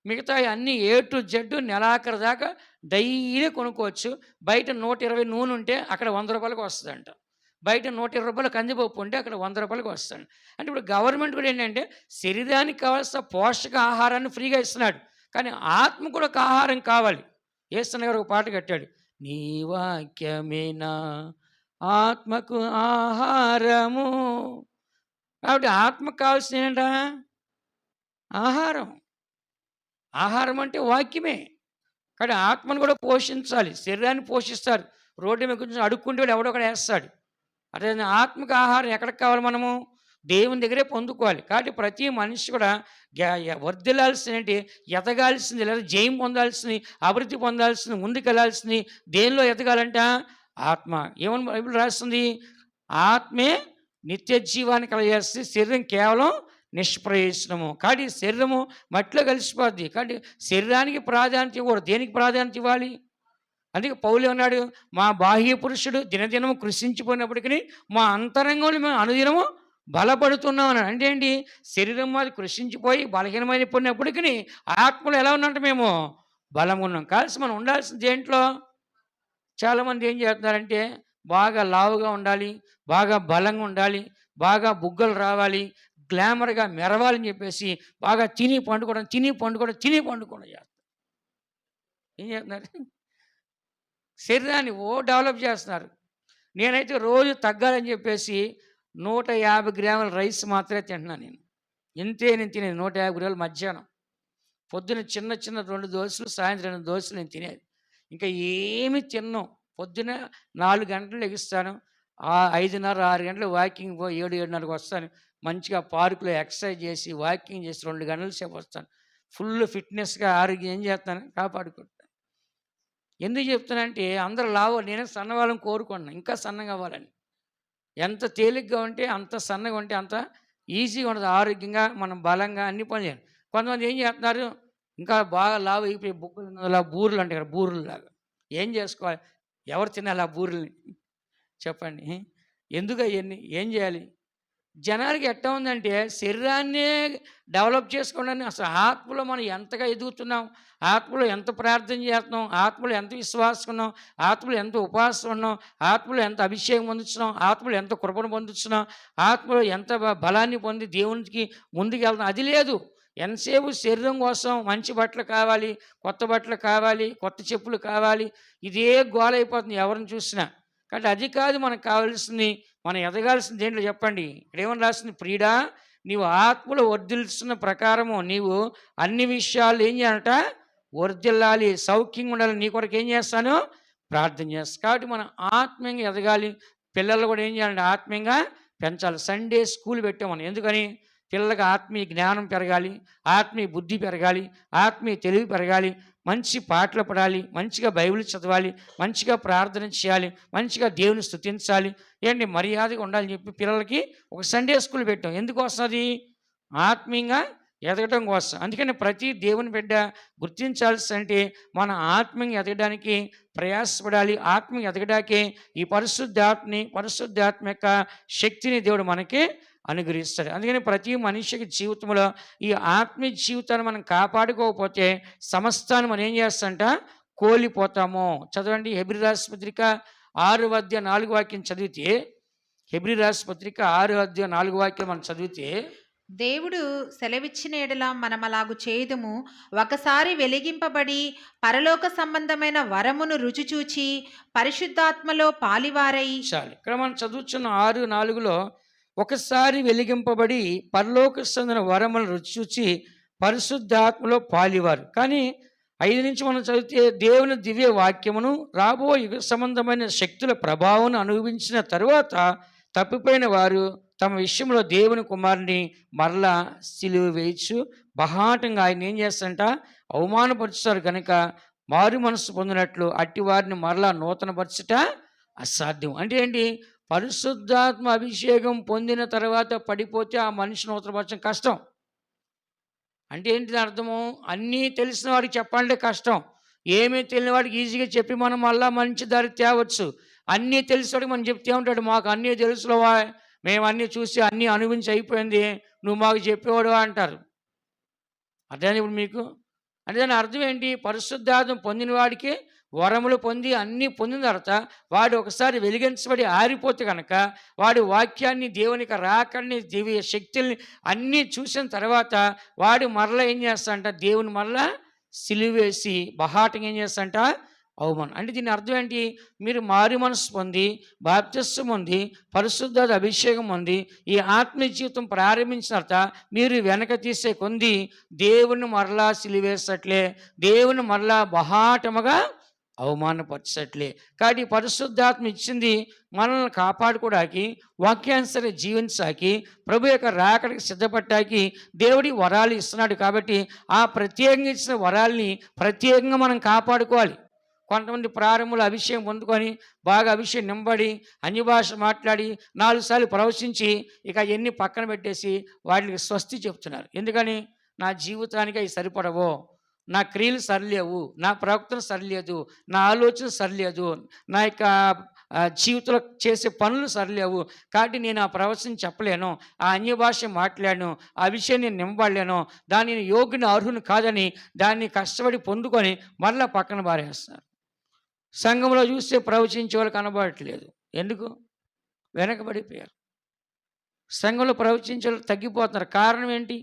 మిగతా అన్నీ A to Z నెలాఖరు దాకా డైలీ కొనుక్కోవచ్చు. బయట 120 నూనె ఉంటే అక్కడ 100 రూపాయలకు వస్తుందంట. బయట 120 రూపాయలు కందిపప్పు ఉంటే అక్కడ 100 రూపాయలకు వస్తాడు. అంటే ఇప్పుడు గవర్నమెంట్ కూడా ఏంటంటే శరీరానికి కావాల్సిన పోషక ఆహారాన్ని ఫ్రీగా ఇస్తున్నాడు. కానీ ఆత్మ కూడా ఒక ఆహారం కావాలి. యేసయ్య గారు ఒక పాట కట్టాడు, నీ వాక్యమేనా ఆత్మకు ఆహారము. కాబట్టి ఆత్మకు కావాల్సిన ఏంట? ఆహారం. ఆహారం అంటే వాక్యమే. కానీ ఆత్మను కూడా పోషించాలి. శరీరాన్ని పోషిస్తారు. రోడ్డు మీద కొంచెం అడుక్కుంటే వాడు ఎవడో ఒకడు వేస్తాడు. అదే ఆత్మకు ఆహారం ఎక్కడికి కావాలి? మనము దేవుని దగ్గరే పొందుకోవాలి. కాబట్టి ప్రతి మనిషి కూడా వర్ధిల్లాల్సింది, ఎదగాల్సింది, లేదా జయం పొందాల్సింది, అభివృద్ధి పొందాల్సింది, ముందుకెళ్లాల్సింది దేనిలో ఎదగాలంట? ఆత్మ. ఏమని బైబిల్ రాస్తుంది? ఆత్మే నిత్య జీవాన్ని కలగజేస్తుంది, శరీరం కేవలం నిష్ప్రయోజనము. కాబట్టి శరీరము మట్టిలో కలిసిపోద్ది. కాబట్టి శరీరానికి ప్రాధాన్యత ఇవ్వకూడదు. దేనికి ప్రాధాన్యత ఇవ్వాలి? అందుకే పౌలు అన్నాడు, మా బాహ్య పురుషుడు దినదినము కృషించిపోయినప్పటికీ మా అంతరంగంలో మేము అనుదినము బలపడుతున్నాం అన్నాడు. అంటే ఏంటి? శరీరం అది కృషించిపోయి బలహీనమైపోయినప్పటికీ ఆత్మలో ఎలా ఉన్నట్టు మేము బలంగా ఉన్నాం. కలిసి మనం ఉండాల్సింది దేంట్లో? చాలామంది ఏం చేస్తున్నారంటే బాగా లావుగా ఉండాలి, బాగా బలంగా ఉండాలి, బాగా బుగ్గలు రావాలి, గ్లామర్గా మెరవాలని చెప్పేసి బాగా తిని పండుకోవడం చేస్తారు. ఏం చేస్తున్నారు? శరీరాన్ని డెవలప్ చేస్తున్నారు. నేనైతే రోజు తగ్గాలని చెప్పేసి 150 గ్రాముల రైస్ మాత్రమే తింటున్నాను నేను. నేను తినేది 150 గ్రాములు మధ్యాహ్నం. పొద్దున చిన్న 2 దోసలు, సాయంత్రం 2 దోసలు నేను తినేది. ఇంకా ఏమి తినను. పొద్దున 4 గంటలకు లెగుస్తాను. 5:30, 6 గంటలకు వాకింగ్ పోయి 7, 7:30కి వస్తాను. మంచిగా పార్కులో ఎక్సర్సైజ్ చేసి, వాకింగ్ చేసి 2 గంటల సేపు వస్తాను. ఫుల్ ఫిట్నెస్గా ఆరోగ్యం ఏం చేస్తాను? కాపాడుకుంటాను. ఎందుకు చెప్తానంటే అందరూ నేను సన్నవాళ్ళని కోరుకున్నాను, ఇంకా సన్నగా అవ్వాలని. ఎంత తేలిగ్గా ఉంటే అంత సన్నగా ఉంటే అంత ఈజీగా ఉండదు. ఆరోగ్యంగా మనం బలంగా అన్ని పనులు చేయాలి. కొంతమంది ఏం చేస్తున్నారు? ఇంకా బాగా లావు అయిపోయి బుగ్గలు బూరెలు అంటారు, బూరెల్లాగా. ఏం చేసుకోవాలి? ఎవరు తినాలి ఆ బూరెల్ని? చెప్పండి. ఎందుకు అవన్నీ? ఏం చేయాలి? జనాలకి ఎట్టా ఉందంటే శరీరాన్నే డెవలప్ చేసుకోవడానికి అసలు ఆత్మలో మనం ఎంతగా ఎదుగుతున్నాం, ఆత్మలో ఎంత ప్రార్థన చేస్తున్నాం, ఆత్మలో ఎంత విశ్వాసం ఉన్నాం, ఆత్మలో ఎంత ఉపవాసం ఉన్నాం, ఆత్మలో ఎంత అభిషేకం పొందుతున్నాం, ఆత్మలో ఎంత కృపను పొందుతున్నాం, ఆత్మలో ఎంత బలాన్ని పొంది దేవునికి ముందుకు వెళ్తున్నాం. అది లేదు. ఎంతసేపు శరీరం కోసం మంచి బట్టలు కావాలి, కొత్త బట్టలు కావాలి, కొత్త చెప్పులు కావాలి, ఇదే గోల అయిపోతుంది ఎవరిని చూసినా. కాబట్టి అది కాదు మనకు కావాల్సింది. మనం ఎదగాల్సింది ఏంటో చెప్పండి. ఇక్కడ ఏమని రాసింది? ప్రియుడా, నీవు ఆత్మలో వర్ధిల్లుతున్న ప్రకారము నీవు అన్ని విషయాలు ఏం చేయాలట? వర్ధిల్లాలి, సౌఖ్యంగా ఉండాలి. నీ కొరకు ఏం చేస్తాను? ప్రార్థన చేస్తాను. కాబట్టి మనం ఆత్మీయంగా ఎదగాలి. పిల్లలు కూడా ఏం చేయాలంటే ఆత్మీయంగా పెంచాలి. సండే స్కూల్ పెట్టాం మనం. ఎందుకని? పిల్లలకు ఆత్మీయ జ్ఞానం పెరగాలి, ఆత్మీయ బుద్ధి పెరగాలి, ఆత్మీయ తెలివి పెరగాలి, మంచి పాటలు పడాలి, మంచిగా బైబిల్ చదవాలి, మంచిగా ప్రార్థన చేయాలి, మంచిగా దేవుని స్తుతించాలి, మర్యాదగా ఉండాలని చెప్పి పిల్లలకి ఒక సండే స్కూల్ పెట్టాం. ఎందుకు వస్తుంది? ఆత్మీయంగా ఎదగడం కోసం. అందుకని ప్రతి దేవుని బిడ్డ గుర్తించాల్సి అంటే మన ఆత్మీయంగా ఎదగడానికి ప్రయాసపడాలి. ఆత్మీయంగా ఎదగడానికే ఈ పరిశుద్ధాత్మ యొక్క శక్తిని దేవుడు మనకి అనుగ్రహిస్తాడు. అందుకని ప్రతి మనిషికి జీవితంలో ఈ ఆత్మీయ జీవితాన్ని మనం కాపాడుకోకపోతే సమస్తాన్ని మనం ఏం చేస్తామంట? కోల్పోతాము. చదవండి. హెబ్రీ రాసిన పత్రిక 6:4 చదివితే, హెబ్రీ రాసిన పత్రిక 6:4 మనం చదివితే, దేవుడు సెలవిచ్చిన ఎడల మనమలాగు చేయుదుము. ఒకసారి వెలిగింపబడి పరలోక సంబంధమైన వరమును రుచి చూచి పరిశుద్ధాత్మలో పాలివారై. చాలు. ఇక్కడ మనం చదువుతున్న 6:4లో ఒకసారి వెలిగింపబడి పరలోక సంబంధమైన వరములను రుచి చూచి పరిశుద్ధాత్మలో పాలివారు. కానీ 5 నుంచి మనం చదివితే, దేవుని దివ్య వాక్యమును రాబో యుగ సంబంధమైన శక్తుల ప్రభావం అనుభవించిన తరువాత తప్పిపోయిన వారు తమ విషయంలో దేవుని కుమారుని మరలా సిలువ వేయచ్చు బహాటంగా ఆయన ఏం చేస్తారంట? అవమానపరుచుతారు. కనుక మారు మనసు పొందినట్లు అట్టి వారిని మరలా నూతనపరచుట అసాధ్యం. అంటే ఏంటి? పరిశుద్ధాత్మ అభిషేకం పొందిన తర్వాత పడిపోతే ఆ మనిషి నూతనపరచడం కష్టం. అంటే ఏంటి అర్థము? అన్నీ తెలిసిన వాడికి చెప్పాలంటే కష్టం. ఏమీ తెలియని వాడికి ఈజీగా చెప్పి మనం మళ్ళా మంచి దారి తేవచ్చు. అన్నీ తెలిసినవాడికి మనం చెప్తే ఉంటాడు, మాకు అన్నీ తెలుసులోవా, మేము అన్నీ చూసి అన్నీ అనుభవించి అయిపోయింది, నువ్వు మాకు చెప్పేవాడు అంటారు. అదే ఇప్పుడు మీకు అంటే దాని అర్థం ఏంటి? పరిశుద్ధాత్మ పొందిన వాడికి వరములు పొంది అన్నీ పొందిన తర్వాత వాడు ఒకసారి వెలిగించబడి ఆరిపోతే కనుక వాడి వాక్యాన్ని, దేవునికి రాకడిని, దివ్య శక్తుల్ని అన్నీ చూసిన తర్వాత వాడు మరలా ఏం చేస్తాడంట? దేవుని మరలా సిలువేసి బహాటంగా ఏం చేస్తాడంట? అవమానం. అంటే దీని అర్థం ఏంటి? మీరు మారు మనసు పొంది, బాప్తిస్మం పొంది, పరిశుద్ధాత్మ అభిషేకం పొంది ఈ ఆత్మీయ జీవితం ప్రారంభించిన తర్వాత మీరు వెనక తీసే కొంది దేవుని మరలా సిలువేసట్లే, దేవుని మరలా బహాటముగా అవమానపరచట్లే. కాబట్టి పరిశుద్ధాత్మ ఇచ్చింది మనల్ని కాపాడుకోవడానికి, వాక్యానుసారి జీవించాకి, ప్రభు యొక్క రాకడికి సిద్ధపడ్డానికి దేవుడి వరాలు ఇస్తున్నాడు. కాబట్టి ఆ ప్రత్యేకంగా ఇచ్చిన వరాల్ని ప్రత్యేకంగా మనం కాపాడుకోవాలి. కొంతమంది ప్రారంభంలో అభిషేకం పొందుకొని బాగా అభిషేకం నింబడి అన్య భాష మాట్లాడి 4 సార్లు ప్రవచించి ఇక అవన్నీ పక్కన పెట్టేసి వాటికి స్వస్తి చెప్తున్నారు. ఎందుకని? నా జీవితానికి అవి సరిపడవు, నా క్రియలు సరిలేవు, నా ప్రవక్తన సరిలేదు, నా ఆలోచన సరిలేదు, నా యొక్క జీవితంలో చేసే పనులు సరిలేవు, కాబట్టి నేను ఆ ప్రవచనం చెప్పలేను, ఆ అన్య భాష మాట్లాడను, ఆ విషయం నేను నింపబడలేను, దానిని యోగ్యుని అర్హుని కాదని దాన్ని కష్టపడి పొందుకొని మరలా పక్కన బారేస్తున్నారు. సంఘంలో చూస్తే ప్రవచించే వాళ్ళు కనబడట్లేదు. ఎందుకు? వెనకబడిపోయారు. సంఘంలో ప్రవచించే వాళ్ళు తగ్గిపోతున్నారు. కారణం ఏంటి?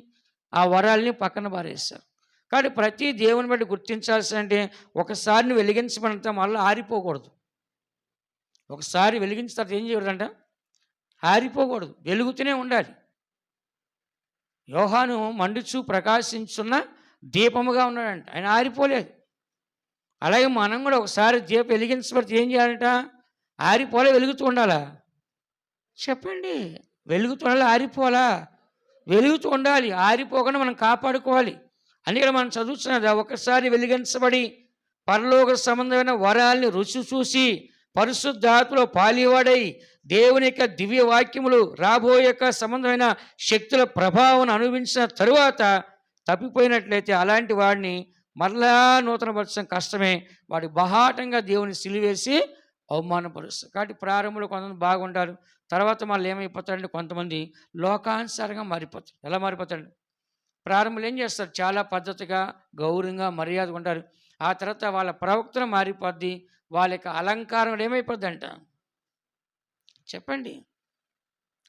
ఆ వరాల్ని పక్కన పారేశారు. కాబట్టి ప్రతి దేవుని బట్టి గుర్తించాల్సిందంటే ఒకసారి నువ్వు వెలిగించబడితే మళ్ళీ ఆరిపోకూడదు. ఒకసారి వెలిగించిన తర్వాత ఏం చేయకూడదంట? ఆరిపోకూడదు, వెలుగుతూనే ఉండాలి. యోహాను మండుచు ప్రకాశించున్న దీపముగా ఉన్నాడంట, ఆయన ఆరిపోలేదు. అలాగే మనం కూడా ఒకసారి దీపం వెలిగించబడితే ఏం చేయాలంట? ఆరిపోలే, వెలుగుతూ ఉండాలా? చెప్పండి. వెలుగుతూ ఉండాలి, ఆరిపోలా? వెలుగుతూ ఉండాలి, ఆరిపోకుండా మనం కాపాడుకోవాలి. అందుకని మనం చదువుతున్నది, ఒకసారి వెలిగించబడి పరలోక సంబంధమైన వరాల్ని రుచి చూసి పరిశుద్ధాత్మలో పాలివాడై దేవుని యొక్క దివ్య వాక్యములు రాబోయే సంబంధమైన శక్తుల ప్రభావం అనుభవించిన తరువాత తప్పిపోయినట్లయితే అలాంటి వాడిని మరలా నూతనపరచడం కష్టమే. వాడి బహాటంగా దేవుని సిలివేసి అవమానపరుస్తారు. కాబట్టి ప్రారంభంలో కొంతమంది బాగుంటారు, తర్వాత మళ్ళీ ఏమైపోతారంటే కొంతమంది లోకానుసారంగా మారిపోతారు. ఎలా మారిపోతారండి? ప్రారంభంలో ఏం చేస్తారు? చాలా పద్ధతిగా, గౌరవంగా, మర్యాదగా ఉంటారు. ఆ తర్వాత వాళ్ళ ప్రవక్తన మారిపోద్ది, వాళ్ళ యొక్క అలంకారం ఏమైపోద్ది అంట? చెప్పండి.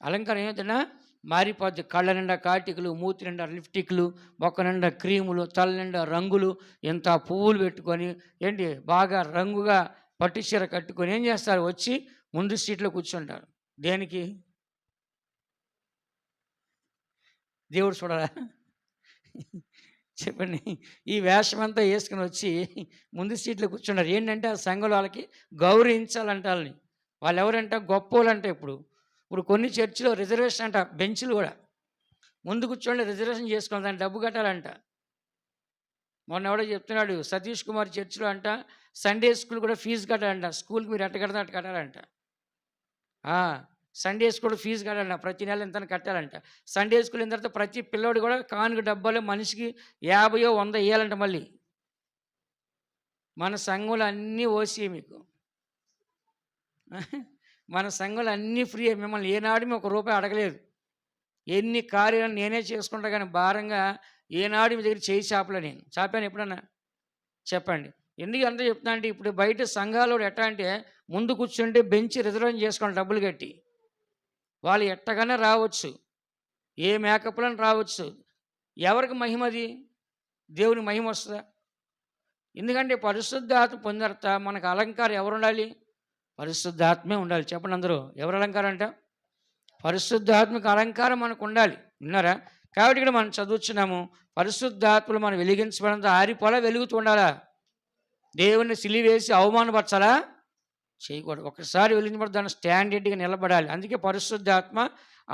అలంకారం ఏమైందన్నా? మారిపోద్ది. కళ్ళ నిండా కాటికలు, మూతి నిండా లిప్టిక్లు, మొక్క నిండా క్రీములు, తల నిండా రంగులు, ఇంత పువ్వులు పెట్టుకొని ఏంటి బాగా రంగుగా పట్టు చీర కట్టుకొని ఏం చేస్తారు? వచ్చి ముందు సీట్లో కూర్చుంటారు. దేనికి? దేవుడు చూడాలా? చెప్పండి. ఈ వేషం అంతా వేసుకుని వచ్చి ముందు సీట్లో కూర్చున్నారు. ఏంటంటే ఆ సంఘంలో వాళ్ళకి గౌరవించాలంట వాళ్ళని. వాళ్ళు ఎవరంట? గొప్పోళ్ళు అంట. ఇప్పుడు కొన్ని చర్చిలో రిజర్వేషన్ అంట, బెంచ్లు కూడా ముందు కూర్చోండి, రిజర్వేషన్ చేసుకోవాలి, దాన్ని డబ్బు కట్టాలంట. మొన్న ఎవడో చెప్తున్నాడు, సతీష్ కుమార్ చర్చిలో అంట సండే స్కూల్ కూడా ఫీజు కట్టాలంట. స్కూల్కి మీరు ఎట్ట కడతా అట్ట కట్టాలంట. సండే స్కూల్ ఫీజు కట్టాలంట, ప్రతి నెల ఎంత కట్టాలంట. సండే స్కూల్ అయిన తర్వాత ప్రతి పిల్లోడు కూడా కానుక డబ్బాలో మనిషికి 50 100 వేయాలంట. మళ్ళీ మన సంఘంలో అన్నీ ఓసీ మీకు. మన సంఘంలో అన్నీ ఫ్రీ. మిమ్మల్ని ఏనాడు మేము ₹1 అడగలేదు. ఎన్ని కార్యాలు నేనే చేసుకుంటా, కానీ భారంగా ఏనాడు మీ దగ్గర చేయి చాపలే. నేను చాపాను ఎప్పుడన్నా? చెప్పండి. ఎందుకు అంతా చెప్తున్నా అంటే, ఇప్పుడు బయట సంఘాలు ఎట్లా అంటే ముందు కూర్చుంటే బెంచ్ రిజర్వేషన్ చేసుకోండి డబ్బులు కట్టి. వాళ్ళు ఎట్టగానే రావచ్చు, ఏ మేకప్లను రావచ్చు. ఎవరికి మహిమది? దేవుని మహిమ వస్తుందా? ఎందుకంటే పరిశుద్ధాత్మ పొందర్త మనకు అలంకారం ఎవరు ఉండాలి? పరిశుద్ధాత్మే ఉండాలి. చెప్పండి అందరూ. ఎవరు అలంకారం అంట? పరిశుద్ధాత్మక అలంకారం మనకు ఉండాలి. విన్నారా? కాబట్టి ఇక్కడ మనం చదువుతున్నాము, పరిశుద్ధాత్మలు మనం వెలిగించబడంతో ఆరిపోలా, వెలుగుతూ ఉండాలా? దేవుని సిలివేసి అవమానపరచాలా? చేయకూడదు. ఒకసారి వెలిగించబడి దాన్ని స్టాండర్డ్గా నిలబడాలి. అందుకే పరిశుద్ధాత్మ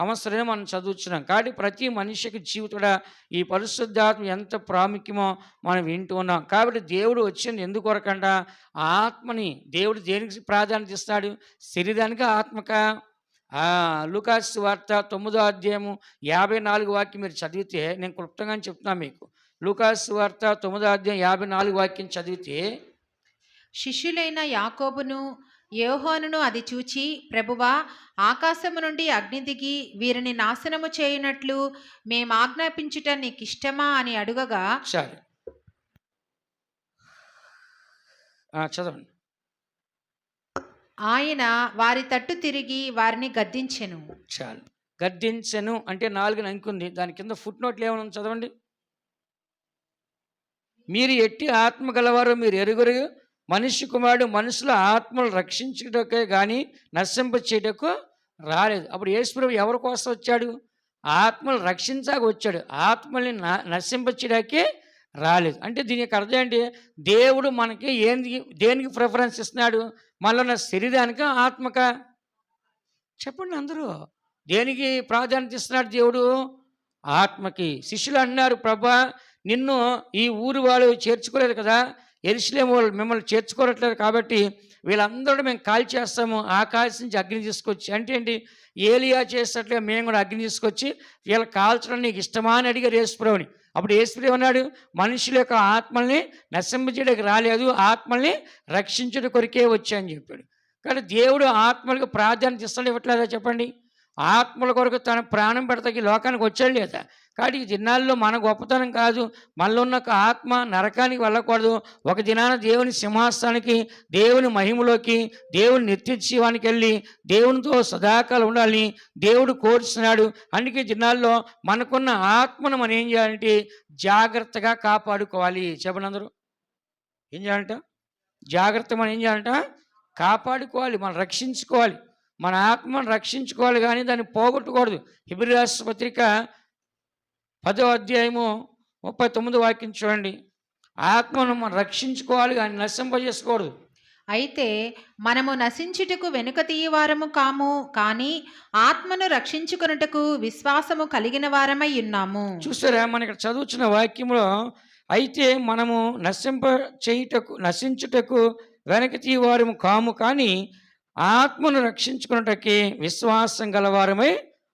అవసరమే మనం చదువుతున్నాం. కాబట్టి ప్రతి మనిషికి జీవితంలో ఈ పరిశుద్ధాత్మ ఎంత ప్రాముఖ్యమో మనం వింటూ ఉన్నాం. కాబట్టి దేవుడు వచ్చింది ఎందుకొరకంట? ఆత్మని. దేవుడు దేనికి ప్రాధాన్యత ఇస్తాడు? శరీరానికి, ఆత్మక? లూకాసు సువార్త 9వ అధ్యాయము 54 వాక్యం మీరు చదివితే, నేను క్లుప్తంగా చెప్తున్నాను మీకు. లూకాసు సువార్త 9వ అధ్యాయం 54 వాక్యం చదివితే, శిష్యులైన యాకోబును యోహానును అది చూచి, ప్రభువా, ఆకాశము నుండి అగ్ని దిగి వీరిని నాశనము చేయునట్లు మేము ఆజ్ఞాపించుట నీకిష్టమా అని అడుగగా, సరే చదవండి. ఆయన వారి తట్టు తిరిగి వారిని గద్దించెను. చాలు. గద్దించెను అంటే 4 అంకుంది. దాని కింద ఫుట్ నోట్లు ఏమన్నా చదవండి. మీరు ఎట్టి ఆత్మ గలవారో మీరు ఎరుగురు, మనిషి కుమారుడు మనుషుల ఆత్మలు రక్షించుటకే కానీ నశింప చేయటకు రాలేదు. అప్పుడు యేసుప్రభు ఎవరి కోసం వచ్చాడు? ఆత్మలు రక్షించాక వచ్చాడు, ఆత్మల్ని నశింపచేయడానికే రాలేదు. అంటే దీని యొక్క అర్థం ఏంటి? దేవుడు మనకి దేనికి ప్రిఫరెన్స్ ఇస్తున్నాడు? మళ్ళీ శరీరానికి, ఆత్మక? చెప్పండి అందరూ. దేనికి ప్రాధాన్యత ఇస్తున్నాడు దేవుడు? ఆత్మకి. శిష్యులు అన్నారు, ప్రభా, నిన్ను ఈ ఊరు వాళ్ళు చేర్చుకోలేదు కదా, యెరూషలేము వాళ్ళు మిమ్మల్ని చేర్చుకోవట్లేదు, కాబట్టి వీళ్ళందరూ మేము కాల్ చేస్తాము, ఆకాశం నుంచి అగ్ని తీసుకొచ్చి. అంటే ఏంటి? ఏలియా చేసినట్లుగా మేము కూడా అగ్ని తీసుకొచ్చి వీళ్ళకి కాల్చడం నీకు ఇష్టమా అని అడిగారు యేసుప్రభుని. అప్పుడు యేసుప్రభు అన్నాడు, మనుషుల యొక్క ఆత్మల్ని నశింపజేయడానికి రాలేదు, ఆత్మల్ని రక్షించడం కొరికే వచ్చాయని చెప్పాడు. కానీ దేవుడు ఆత్మలకు ప్రాధాన్యత ఇస్తాడు, ఇవ్వట్లేదా? చెప్పండి. ఆత్మల కొరకు తన ప్రాణం పెడతాకి లోకానికి వచ్చాడు లేదా? కాబట్టి ఈ దినాల్లో మన గొప్పతనం కాదు, మనలో ఉన్న ఒక ఆత్మ నరకానికి వెళ్ళకూడదు. ఒక దినాన దేవుని సింహాసనానికి, దేవుని మహిమలోకి, దేవుని నిత్య జీవానికి వెళ్ళి దేవునితో సదాకాలం ఉండాలని దేవుడు కోరుస్తున్నాడు. అందుకే ఈ దినాల్లో మనకున్న ఆత్మను మనం ఏం చేయాలంటే జాగ్రత్తగా కాపాడుకోవాలి. చెప్పండి అందరూ. ఏం చేయాలంట? జాగ్రత్త మనం ఏం చేయాలంట? కాపాడుకోవాలి, మనం రక్షించుకోవాలి, మన ఆత్మను రక్షించుకోవాలి, కానీ దాన్ని పోగొట్టకూడదు. హెబ్రీ రాసిన పత్రిక 10వ అధ్యాయము 39 వాక్యం చూడండి. ఆత్మను మనం రక్షించుకోవాలి కానీ నశింపజేసుకోకూడదు. అయితే మనము నశించుటకు వెనుక తీయవారము కాము, కానీ ఆత్మను రక్షించుకొనుటకు విశ్వాసము కలిగిన వారమై ఉన్నాము. చూసారా, మన ఇక్కడ చదువుతున్న వాక్యంలో అయితే మనము నశించుటకు వెనక తీయవారము కాము, కానీ ఆత్మను రక్షించుకున్నటకి విశ్వాసం గలవారమై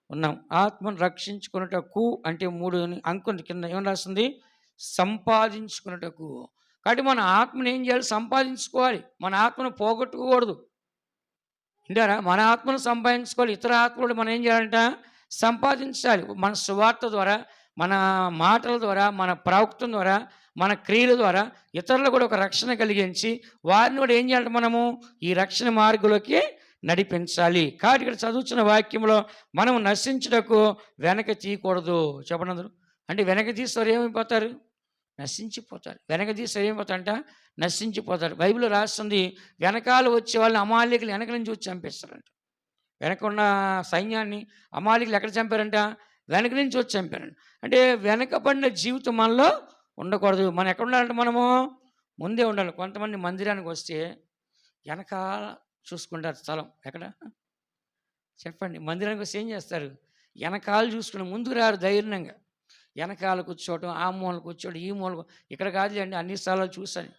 ఉన్నాం. ఆత్మను రక్షించుకున్నటకు అంటే 3 అంకుల కింద ఏం రాస్తుంది? సంపాదించుకున్నటకు. కాబట్టి మన ఆత్మను ఏం చేయాలి? సంపాదించుకోవాలి. మన ఆత్మను పోగొట్టుకోకూడదు. వింటారా? మన ఆత్మను సంపాదించుకోవాలి. ఇతర ఆత్మలు మనం ఏం చేయాలంట? సంపాదించాలి. మన సువార్త ద్వారా, మన మాటల ద్వారా, మన ప్రవక్తం ద్వారా, మన క్రియల ద్వారా ఇతరులు కూడా ఒక రక్షణ కలిగించి వారిని కూడా ఏం చేయాలంటే మనము ఈ రక్షణ మార్గంలోకి నడిపించాలి. కాబట్టి ఇక్కడ చదువుతున్న వాక్యంలో మనం నశించుటకు వెనక తీయకూడదు. చెప్పండి అందరూ. అంటే వెనక తీస్తారు ఏమైపోతారు? నశించిపోతారు. వెనక తీస్తారు ఏమైపోతారంట? నశించిపోతారు. బైబిల్లో రాస్తుంది, వెనకాల వచ్చే వాళ్ళని అమాలేకులు వెనక నుంచి వచ్చి చంపేస్తారంట. వెనక ఉన్న సైన్యాన్ని అమాలేకులు ఎక్కడ చంపారంట? వెనక నుంచి వచ్చి చంపారంట. అంటే వెనకబడిన జీవితం మనలో ఉండకూడదు. మనం ఎక్కడ ఉండాలంటే మనము ముందే ఉండాలి. కొంతమంది మందిరానికి వస్తే వెనకాల చూసుకుంటారు స్థలం. ఎక్కడ చెప్పండి? మందిరానికి వస్తే ఏం చేస్తారు? వెనకాల చూసుకుని ముందుకు రారు ధైర్యంగా. వెనకాల కూర్చోవటం, ఆ మూల కూర్చోవడం, ఈ మూల. ఇక్కడ కాదులేండి, అన్ని స్థలాలు చూశాను.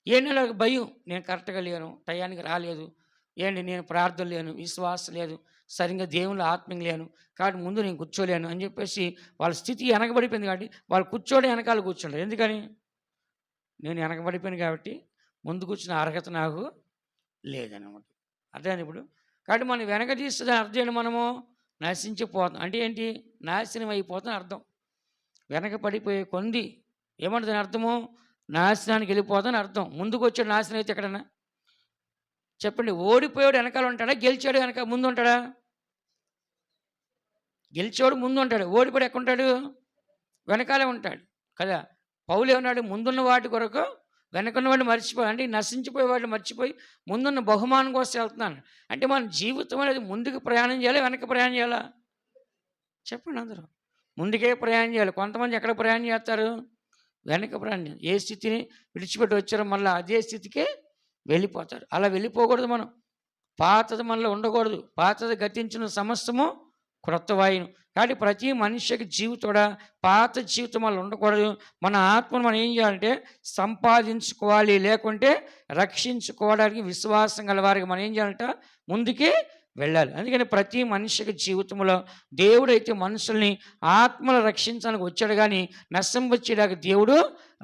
ఏంటి నాకు భయం, నేను కరెక్ట్గా లేను, టయానికి రాలేదు, ఏంటి నేను ప్రార్థన లేను, విశ్వాసం లేదు, సరిగ్గా దేవుని ఆత్మీయం లేను, కాబట్టి ముందు నేను కూర్చోలేను అని చెప్పేసి వాళ్ళ స్థితి వెనకబడిపోయింది. కాబట్టి వాళ్ళు కూర్చోవడం వెనకాల కూర్చుంటారు. ఎందుకని? నేను వెనకబడిపోయాను కాబట్టి ముందు కూర్చున్న అర్హత నాకు లేదన్నమాట. అర్థమైంది ఇప్పుడు. కాబట్టి మనం వెనక తీస్తే అర్థం ఏంటి? మనము నశించిపోతాం. అంటే ఏంటి? నాశనం అయిపోతాం అర్థం. వెనక పడిపోయే కొంది ఏమంటుంది అర్థము? నాశనానికి వెళ్ళిపోతాను అర్థం. ముందుకు వచ్చాడు నాశనం అయితే ఎక్కడన్నా చెప్పండి. ఓడిపోయాడు వెనకాల ఉంటాడా? గెలిచాడు వెనక ముందు ఉంటాడా? గెలిచాడు ముందు ఉంటాడు. ఓడిపోయాడు ఎక్కడ ఉంటాడు? వెనకాలే ఉంటాడు కదా. పౌలు ఏమన్నాడు? ముందున్న వాటి కొరకు వెనకున్న వాడిని మర్చిపోయి, అంటే నశించిపోయే వాడిని మర్చిపోయి ముందున్న బహుమానం కోసం వెళ్తున్నాను. అంటే మన జీవితం అనేది ముందుకు ప్రయాణం చేయాలి, వెనక ప్రయాణం చేయాలా? చెప్పండి అందరూ. ముందుకే ప్రయాణం చేయాలి. కొంతమంది ఎక్కడ ప్రయాణం చేస్తారు? వెనక ప్రయాణం. ఏ స్థితిని విడిచిపెట్టి వచ్చారో మళ్ళీ అదే స్థితికే వెళ్ళిపోతారు. అలా వెళ్ళిపోకూడదు మనం. పాతది మనలో ఉండకూడదు. పాతది గతించిన సమస్తము క్రొత్త వాయును. కాబట్టి ప్రతి మనిషికి జీవితం పాత జీవితం వల్ల ఉండకూడదు. మన ఆత్మను మనం ఏం చేయాలంటే సంపాదించుకోవాలి, లేకుంటే రక్షించుకోవడానికి విశ్వాసం గల వారికి మనం ఏం చేయాలంట? ముందుకే వెళ్ళాలి. అందుకని ప్రతి మనిషికి జీవితంలో దేవుడైతే మనుషుల్ని ఆత్మలు రక్షించడానికి వచ్చాడు, కానీ నశింపచేయడానికి దేవుడు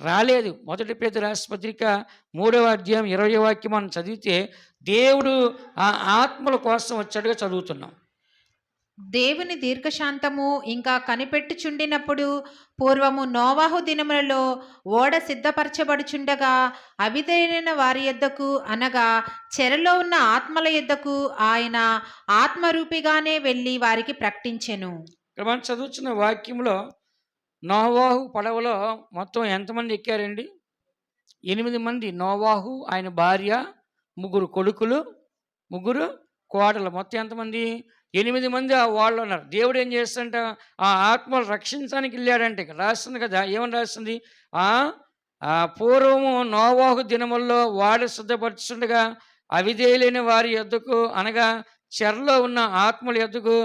రాలేదు. 1 పేతురు రాసిన పత్రిక 3వ అధ్యాయం 20వ వాక్యం మనం చదివితే దేవుడు ఆ ఆత్మల కోసం వచ్చాడుగా చదువుతున్నాం. దేవుని దీర్ఘశాంతము ఇంకా కనిపెట్టుచుండినప్పుడు పూర్వము నోవాహు దినములలో ఓడ సిద్ధపరచబడుచుండగా అవిధేయులైన వారి యొద్దకు, అనగా చెరలో ఉన్న ఆత్మల యొద్దకు ఆయన ఆత్మరూపిగానే వెళ్ళి వారికి ప్రకటించెను. ఇక్కడ మనం చదువుతున్న వాక్యంలో నోవాహు పడవలో మొత్తం ఎంతమంది ఎక్కారండి? 8 మంది. నోవాహు, ఆయన భార్య, 3 కొడుకులు, 3 కోడలు, మొత్తం ఎంతమంది? 8 మంది ఆ వాళ్ళు ఉన్నారు. దేవుడు ఏం చేస్తాడంట? ఆ ఆత్మలు రక్షించడానికి వెళ్ళాడంటే. ఇక్కడ రాస్తుంది కదా, ఏమని రాస్తుంది? పూర్వము నోవాహు దినముల్లో వాడు సిద్ధపరుచుండగా అవిధేయులైన వారి యొద్దకు, అనగా చెరలో ఉన్న ఆత్మల యొద్దకు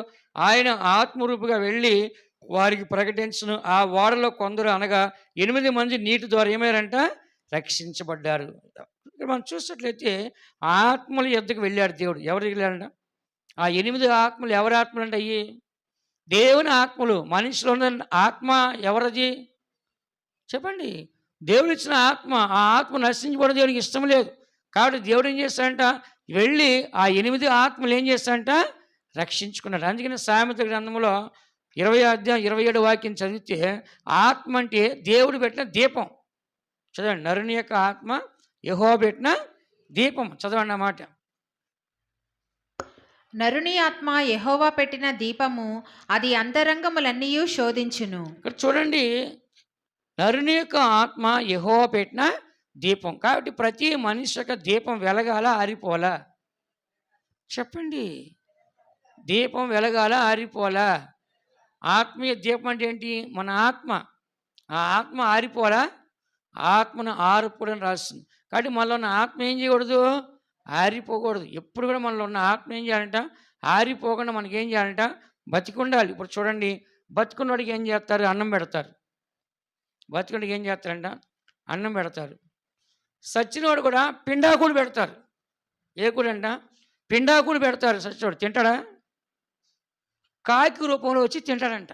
ఆయన ఆత్మరూపుగా వెళ్ళి వారికి ప్రకటించును. ఆ ఓడలో కొందరు, అనగా 8 మంది నీటి ద్వారా ఏమయ్యారంట? రక్షించబడ్డారు. ఇక్కడ మనం చూసినట్లయితే ఆత్మల యొద్దకు వెళ్ళాడు దేవుడు. ఎవరికి వెళ్ళాడంట? ఆ 8 ఆత్మలు ఎవరి ఆత్మలు అంటే అయ్యి? దేవుని ఆత్మలు. మనిషిలో ఉన్న ఆత్మ ఎవరిది చెప్పండి? దేవుడు ఇచ్చిన ఆత్మ. ఆ ఆత్మ నశించుకోవడం దేవునికి ఇష్టం లేదు. కాబట్టి దేవుడు ఏం చేస్తాడంట? వెళ్ళి ఆ 8 ఆత్మలు ఏం చేస్తాడంట? రక్షించుకున్నాడు. అందుకని సామెత గ్రంథంలో 20 వాక్యం చదివితే ఆత్మ అంటే దేవుడు పెట్టిన దీపం. చదవండి. నరుని యొక్క ఆత్మ యెహోవా పెట్టిన దీపం. చదవండి ఆ మాట. నరుని ఆత్మ యెహోవా పెట్టిన దీపము, అది అంతరంగములన్నీ శోధించును. ఇక్కడ చూడండి, నరుని యొక్క ఆత్మ యెహోవా పెట్టిన దీపం. కాబట్టి ప్రతి మనిషి యొక్క దీపం వెలగాల, ఆరిపోలా? చెప్పండి. దీపం వెలగాల, ఆరిపోలా? ఆత్మీయ దీపం అంటే ఏంటి? మన ఆత్మ. ఆ ఆత్మ ఆరిపోలా? ఆత్మను ఆర్పుడని రాస్తుంది. కాబట్టి మనలో ఉన్న ఆత్మ ఏం చేయకూడదు? ఆరిపోకూడదు. ఎప్పుడు కూడా మనలో ఉన్న ఆత్మ ఏం చేయాలంట? ఆరిపోకుండా మనకేం చేయాలంట? బతికుండాలి. ఇప్పుడు చూడండి, బతికున్నోడికి ఏం చేస్తారు? అన్నం పెడతారు. బతికున్నోడికి ఏం చేస్తారంట? అన్నం పెడతారు. సచ్చినోడు కూడా పిండాకుడు పెడతారు. ఏ కూడంట? పిండాకుడు పెడతారు. సచ్చినోడు తింటాడా? కాకి రూపంలో వచ్చి తింటాడంట.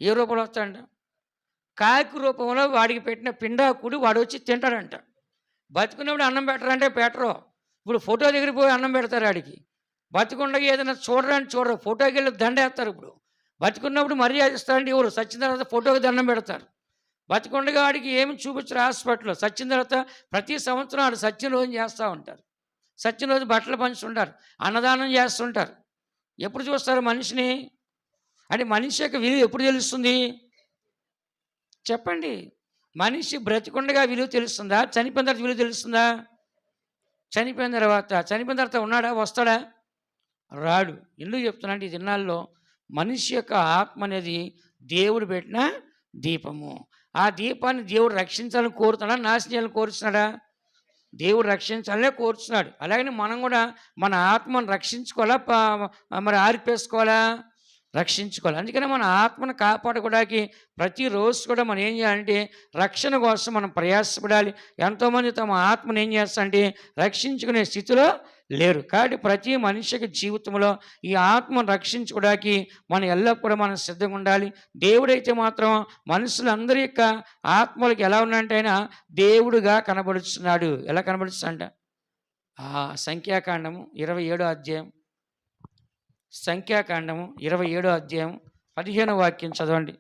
ఏ రూపంలో వస్తాడంట? కాకి రూపంలో వాడికి పెట్టిన పిండాకుడు వాడు వచ్చి తింటాడంట. బతుకున్నప్పుడు అన్నం పెట్టరంటే పెట్టరు. ఇప్పుడు ఫోటో దగ్గర పోయి అన్నం పెడతారు ఆడికి. బతికుండగా ఏదైనా చూడరు. ఫోటోకి వెళ్ళి దండ వేస్తారు. ఇప్పుడు బతికున్నప్పుడు మర్యాద ఇస్తారంటే ఎవరు? సచ్చిన తర్వాత ఫోటోకి దండం పెడతారు. బతికుండగా వాడికి ఏమి చూపించరు హాస్పిటల్లో. సచ్చిన తర్వాత ప్రతి సంవత్సరం వాడు సచ్చిన రోజు చేస్తూ ఉంటారు. సచ్చిన రోజు బట్టలు పంచుతుంటారు, అన్నదానం చేస్తుంటారు. ఎప్పుడు చూస్తారు మనిషిని? అంటే మనిషి యొక్క విలువ ఎప్పుడు తెలుస్తుంది? చెప్పండి. మనిషి బ్రతికుండగా విలువ తెలుస్తుందా? చనిపోయిన తర్వాత విలువ తెలుస్తుందా? చనిపోయిన తర్వాత ఉన్నాడా? వస్తాడా? రాడు. ఎందుకు చెప్తున్నా అంటే, ఈ దినాల్లో మనిషి యొక్క ఆత్మ అనేది దేవుడు పెట్టిన దీపము. ఆ దీపాన్ని దేవుడు రక్షించాలని కోరుతున్నాడా? నాశనం చేయాలని కోరుతున్నాడా? దేవుడు రక్షించాలనే కోరుతున్నాడు. అలాగని మనం కూడా మన ఆత్మను రక్షించుకోవాలా? మరి ఆరిపేసుకోవాలా? రక్షించుకోవాలి. అందుకని మన ఆత్మను కాపాడుకోవడానికి ప్రతిరోజు కూడా మనం ఏం చేయాలంటే రక్షణ కోసం మనం ప్రయాసపడాలి. ఎంతోమంది తమ ఆత్మను ఏం చేస్తారంటే రక్షించుకునే స్థితిలో లేరు. కాబట్టి ప్రతి మనిషికి జీవితంలో ఈ ఆత్మను రక్షించుకోవడానికి మనం ఎల్లప్పుడూ మనం సిద్ధంగా ఉండాలి. దేవుడైతే మాత్రం మనుషులందరి యొక్క ఆత్మలకు ఎలా ఉన్నంటే ఆయన దేవుడుగా కనబడుతున్నాడు. ఎలా కనబడుతుందంట? సంఖ్యాకాండము 27వ అధ్యాయం. సంఖ్యాకాండము 27వ అధ్యాయం 15వ వాక్యం చదవండి.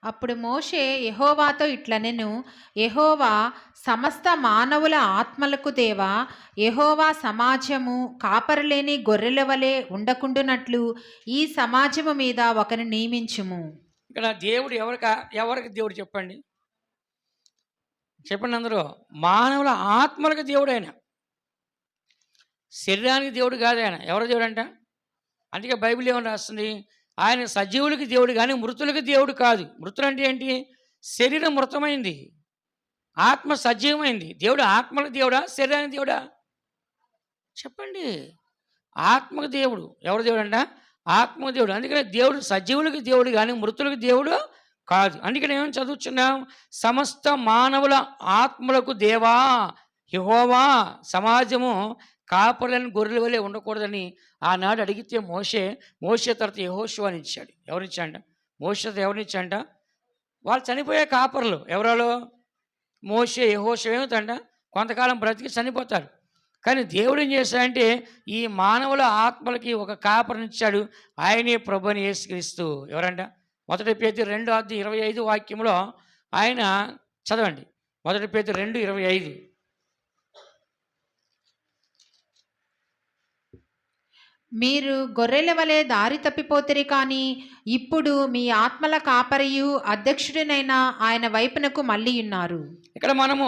అప్పుడు మోషే యెహోవాతో ఇట్లనెను, యెహోవా సమస్త మానవుల ఆత్మలకు దేవా, యెహోవా సమాజము కాపరులేని గొర్రెల వలె ఉండకుండునట్లు ఈ సమాజము మీద ఒకరిని నియమించుము. ఇక్కడ దేవుడు ఎవరికి దేవుడు చెప్పండి? చెప్పండి అందరూ. మానవుల ఆత్మలకు దేవుడు ఆయన. శరీరానికి దేవుడు కాదు ఆయన. ఎవరి దేవుడు అంట? అందుకే బైబిల్ ఏమని రాస్తుంది? ఆయన సజీవులకి దేవుడు కానీ మృతులకి దేవుడు కాదు. మృతులు అంటే ఏంటి? శరీరం మృతమైంది, ఆత్మ సజీవమైంది. దేవుడు ఆత్మలకు దేవుడా? శరీరానికి దేవుడా? చెప్పండి. ఆత్మకు దేవుడు. ఎవరు దేవుడు అంట? ఆత్మకు దేవుడు. అందుకనే దేవుడు సజీవులకి దేవుడు కానీ మృతులకు దేవుడు కాదు. అందుకని ఏమని చదువుతున్నాం? సమస్త మానవుల ఆత్మలకు దేవా యెహోవా సమాజము కాపరులను గొర్రెల వలె ఉండకూడదని ఆనాడు అడిగితే మోషే తర్వాత యెహోషువని ఇచ్చాడు. ఎవరిచ్చాడంట? మోషే ఎవరినిచ్చాడంట? వాళ్ళు చనిపోయే కాపరులు. ఎవరో? మోషే, యెహోషువ ఏమవుతాడంట? కొంతకాలం బ్రతికి చనిపోతారు. కానీ దేవుడు ఏం చేశాడంటే ఈ మానవుల ఆత్మలకి ఒక కాపరినిచ్చాడు. ఆయనే ప్రభువైన యేసుక్రీస్తు. ఎవరంట? 1 పేతురు 2:25 వాక్యంలో ఆయన చదవండి. 1 పేతురు 2:25. మీరు గొర్రెల వలె దారి తప్పిపోతిరి, కానీ ఇప్పుడు మీ ఆత్మల కాపరియు అధ్యక్షుడినైన ఆయన వైపునకు మళ్ళీ ఉన్నారు. ఇక్కడ మనము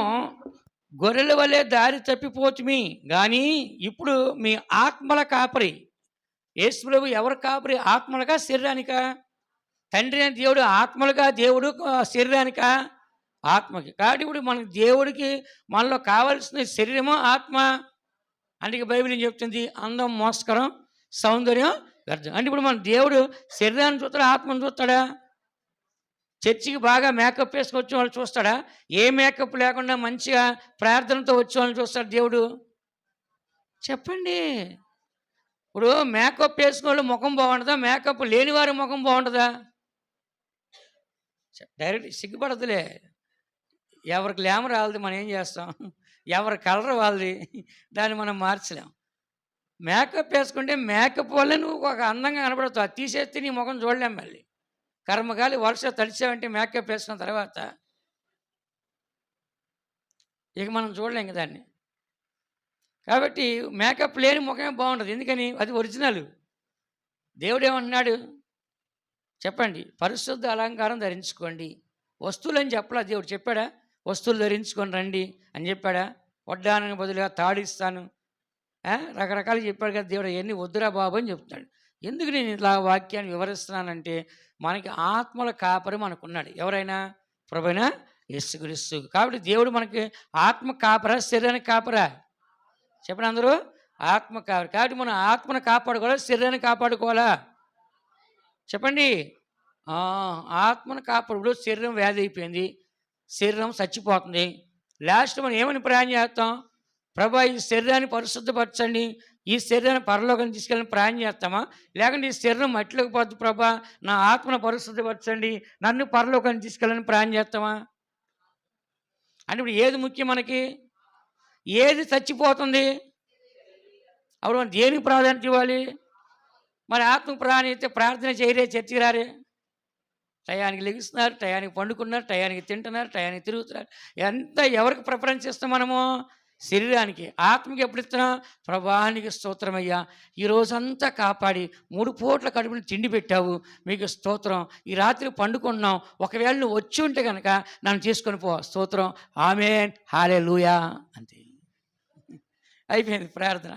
గొర్రెల వలె దారి తప్పిపోతుమి కానీ ఇప్పుడు మీ ఆత్మల కాపరి. యేసు ప్రభు ఎవరి కాపరి? ఆత్మలకా శరీరానికా? తండ్రి అని దేవుడు ఆత్మలుగా, దేవుడు శరీరానికా? ఆత్మకి. కాబట్టి ఇప్పుడు మనకి దేవుడికి మనలో కావాల్సిన శరీరము ఆత్మ. అందుకే బైబిల్ ఏం చెప్తుంది? అందం మోస్కరం, సౌందర్యం వ్యర్థం. అంటే ఇప్పుడు మన దేవుడు శరీరాన్ని చూస్తాడా? ఆత్మను చూస్తాడా? చర్చికి బాగా మేకప్ వేసుకొని వచ్చే వాళ్ళు చూస్తాడా? ఏ మేకప్ లేకుండా మంచిగా ప్రార్థనతో వచ్చే వాళ్ళని చూస్తాడు దేవుడు? చెప్పండి. ఇప్పుడు మేకప్ వేసుకునే వాళ్ళు ముఖం బాగుంటుందా? మేకప్ లేని వారి ముఖం బాగుంటుందా? డైరెక్ట్ సిగ్గుపడదులే. ఎవరి గ్లామర్ వాళ్ళది, మనం ఏం చేస్తాం? ఎవరి కలర్ వాళ్ళది, దాన్ని మనం మార్చలేం. మేకప్ వేసుకుంటే మేకప్ వల్ల నువ్వు ఒక అందంగా కనపడతావు. అది తీసేస్తే నీ ముఖం చూడలేం మళ్ళీ. కర్మగాలి వరుస తడిచావంటే మేకప్ వేసుకున్న తర్వాత ఇక మనం చూడలేం ఇంక దాన్ని. కాబట్టి మేకప్ లేని ముఖమే బాగుంటుంది. ఎందుకని? అది ఒరిజినల్. దేవుడు ఏమంటున్నాడు చెప్పండి? పరిశుద్ధ అలంకారం ధరించుకోండి. వస్తువులని చెప్పలా దేవుడు. చెప్పాడా? వస్తువులు ధరించుకొని రండి అని చెప్పాడా? వడ్డానానికి బదులుగా తాడిస్తాను, రకరకాలు చెప్పాడు కదా దేవుడు. అవన్నీ వద్దురా బాబు అని చెప్తాడు. ఎందుకు నేను ఇలా వాక్యాన్ని వివరిస్తున్నానంటే, మనకి ఆత్మల కాపరి మనకున్నాడు. ఎవరైనా? ప్రభువైన యేసుక్రీస్తు. కాబట్టి దేవుడు మనకి ఆత్మ కాపరా, శరీరానికి కాపరా? చెప్పండి అందరూ. ఆత్మ కాపరి. కాబట్టి మనం ఆత్మను కాపాడుకోవాలా, శరీరాన్ని కాపాడుకోవాలా? చెప్పండి. ఆత్మను కాపాడు. శరీరం వ్యాధి అయిపోయింది, శరీరం చచ్చిపోతుంది. లాస్ట్ మనం ఏమని ప్రయాణం చేస్తాం? ప్రభా ఈ శరీరాన్ని పరిశుద్ధపరచండి, ఈ శరీరాన్ని పరలోకానికి తీసుకెళ్ళని ప్రయాణం చేస్తామా? లేకుంటే ఈ శరీరం మట్టిలోకి పోద్దు ప్రభా, నా ఆత్మను పరిశుద్ధపరచండి, నన్ను పరలోకానికి తీసుకెళ్ళని ప్రయాణం చేస్తామా? అంటే ఇప్పుడు ఏది ముఖ్యం మనకి? ఏది చచ్చిపోతుంది? అప్పుడు మనం దేనికి ప్రాధాన్యత ఇవ్వాలి? మరి ఆత్మకు ప్రాధాన్యత అయితే ప్రార్థన చేయరే, చర్చికి రారే. టయానికి లెగుస్తున్నారు, టయానికి పండుకున్నారు, టయానికి తింటున్నారు, టయానికి తిరుగుతున్నారు. ఎవరికి ప్రిఫరెన్స్ ఇస్తాం మనము? శరీరానికి. ఆత్మకి ఎప్పుడు ఇస్తున్నాం? ప్రభానికి స్తోత్రమయ్యా, ఈ రోజంతా కాపాడి 3 పూట్ల కడుపుని తిండి పెట్టావు, మీకు స్తోత్రం. ఈ రాత్రి పండుకున్నాం, ఒకవేళ నువ్వు వచ్చి ఉంటే కనుక నన్ను తీసుకొని పో, స్తోత్రం, ఆమేన్, హల్లెలూయా. అంతే, అయిపోయింది ప్రార్థన.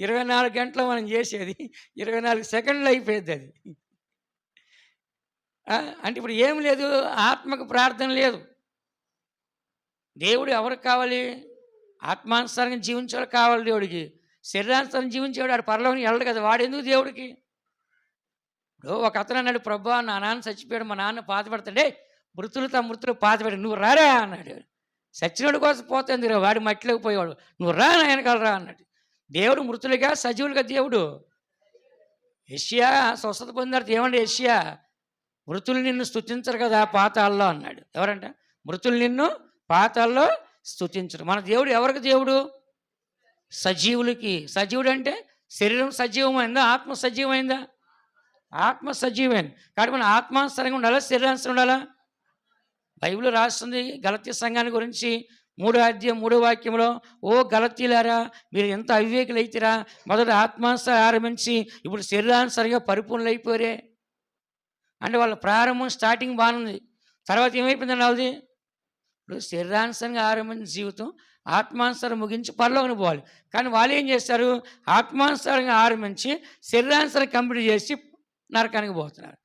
24 గంటలు మనం చేసేది 24 సెకండ్లు అయిపోయింది అది. అంటే ఇప్పుడు ఏం లేదు, ఆత్మకు ప్రార్థన లేదు. దేవుడు ఎవరికి కావాలి? ఆత్మానుసారంగా జీవించేవాడు కావాలి దేవుడికి. శరీరానుసారం జీవించేవాడు ఆడు పరలోకం వెళ్ళడు కదా, వాడెందుకు దేవుడికి? ఇప్పుడు ఒక అతను అన్నాడు, ప్రభా నా నాన్న చచ్చిపోయాడు, మా నాన్న పాత పెడతాడే, మృతులు మృతులు పాత పెడు, నువ్వు రారా అన్నాడు. సచ్చినోడి కోసం పోతుంది రా, వాడి మట్టిలోకి పోయేవాడు, నువ్వు రా నా వెనకాలరా అన్నాడు. దేవుడు మృతులుగా సజీవులుగా దేవుడు. యెషయా స్వస్థత పొందారు. ఏమండి యెషయా? మృతులు నిన్ను స్తుతించరు కదా పాతాల్లో అన్నాడు. ఎవరంట? మృతులు నిన్ను పాతాల్లో స్తుతించరు. మన దేవుడు ఎవరికి దేవుడు? సజీవులకి. సజీవుడు అంటే శరీరం సజీవమైందా, ఆత్మ సజీవమైందా? ఆత్మ సజీవమైంది. కాబట్టి మన ఆత్మానుసరంగా ఉండాలా, శరీరానుసరంగా ఉండాలా? బైబిల్ రాస్తుంది గలతీ సంఘాన్ని గురించి 3వ అధ్యాయం 3వ వాక్యంలో, ఓ గలతీలారా, మీరు ఎంత అవివేకులైతిరా, మొదట ఆత్మానుసారం ఆరంభించి ఇప్పుడు శరీరానుసరంగా పరిపూర్ణులు అయిపోయారే. అంటే వాళ్ళ ప్రారంభం స్టార్టింగ్ బాగుంది, తర్వాత ఏమైపోయిందండి వాళ్ళది? ఇప్పుడు శరీరానుసారంగా ఆరంభించిన జీవితం ఆత్మానుసారం ముగించి పరలోకం పోవాలి. కానీ వాళ్ళు ఏం చేస్తారు? ఆత్మానుసారంగా ఆరంభించి శరీరానుసారం కంప్లీట్ చేసి నరకానికి పోతున్నారు.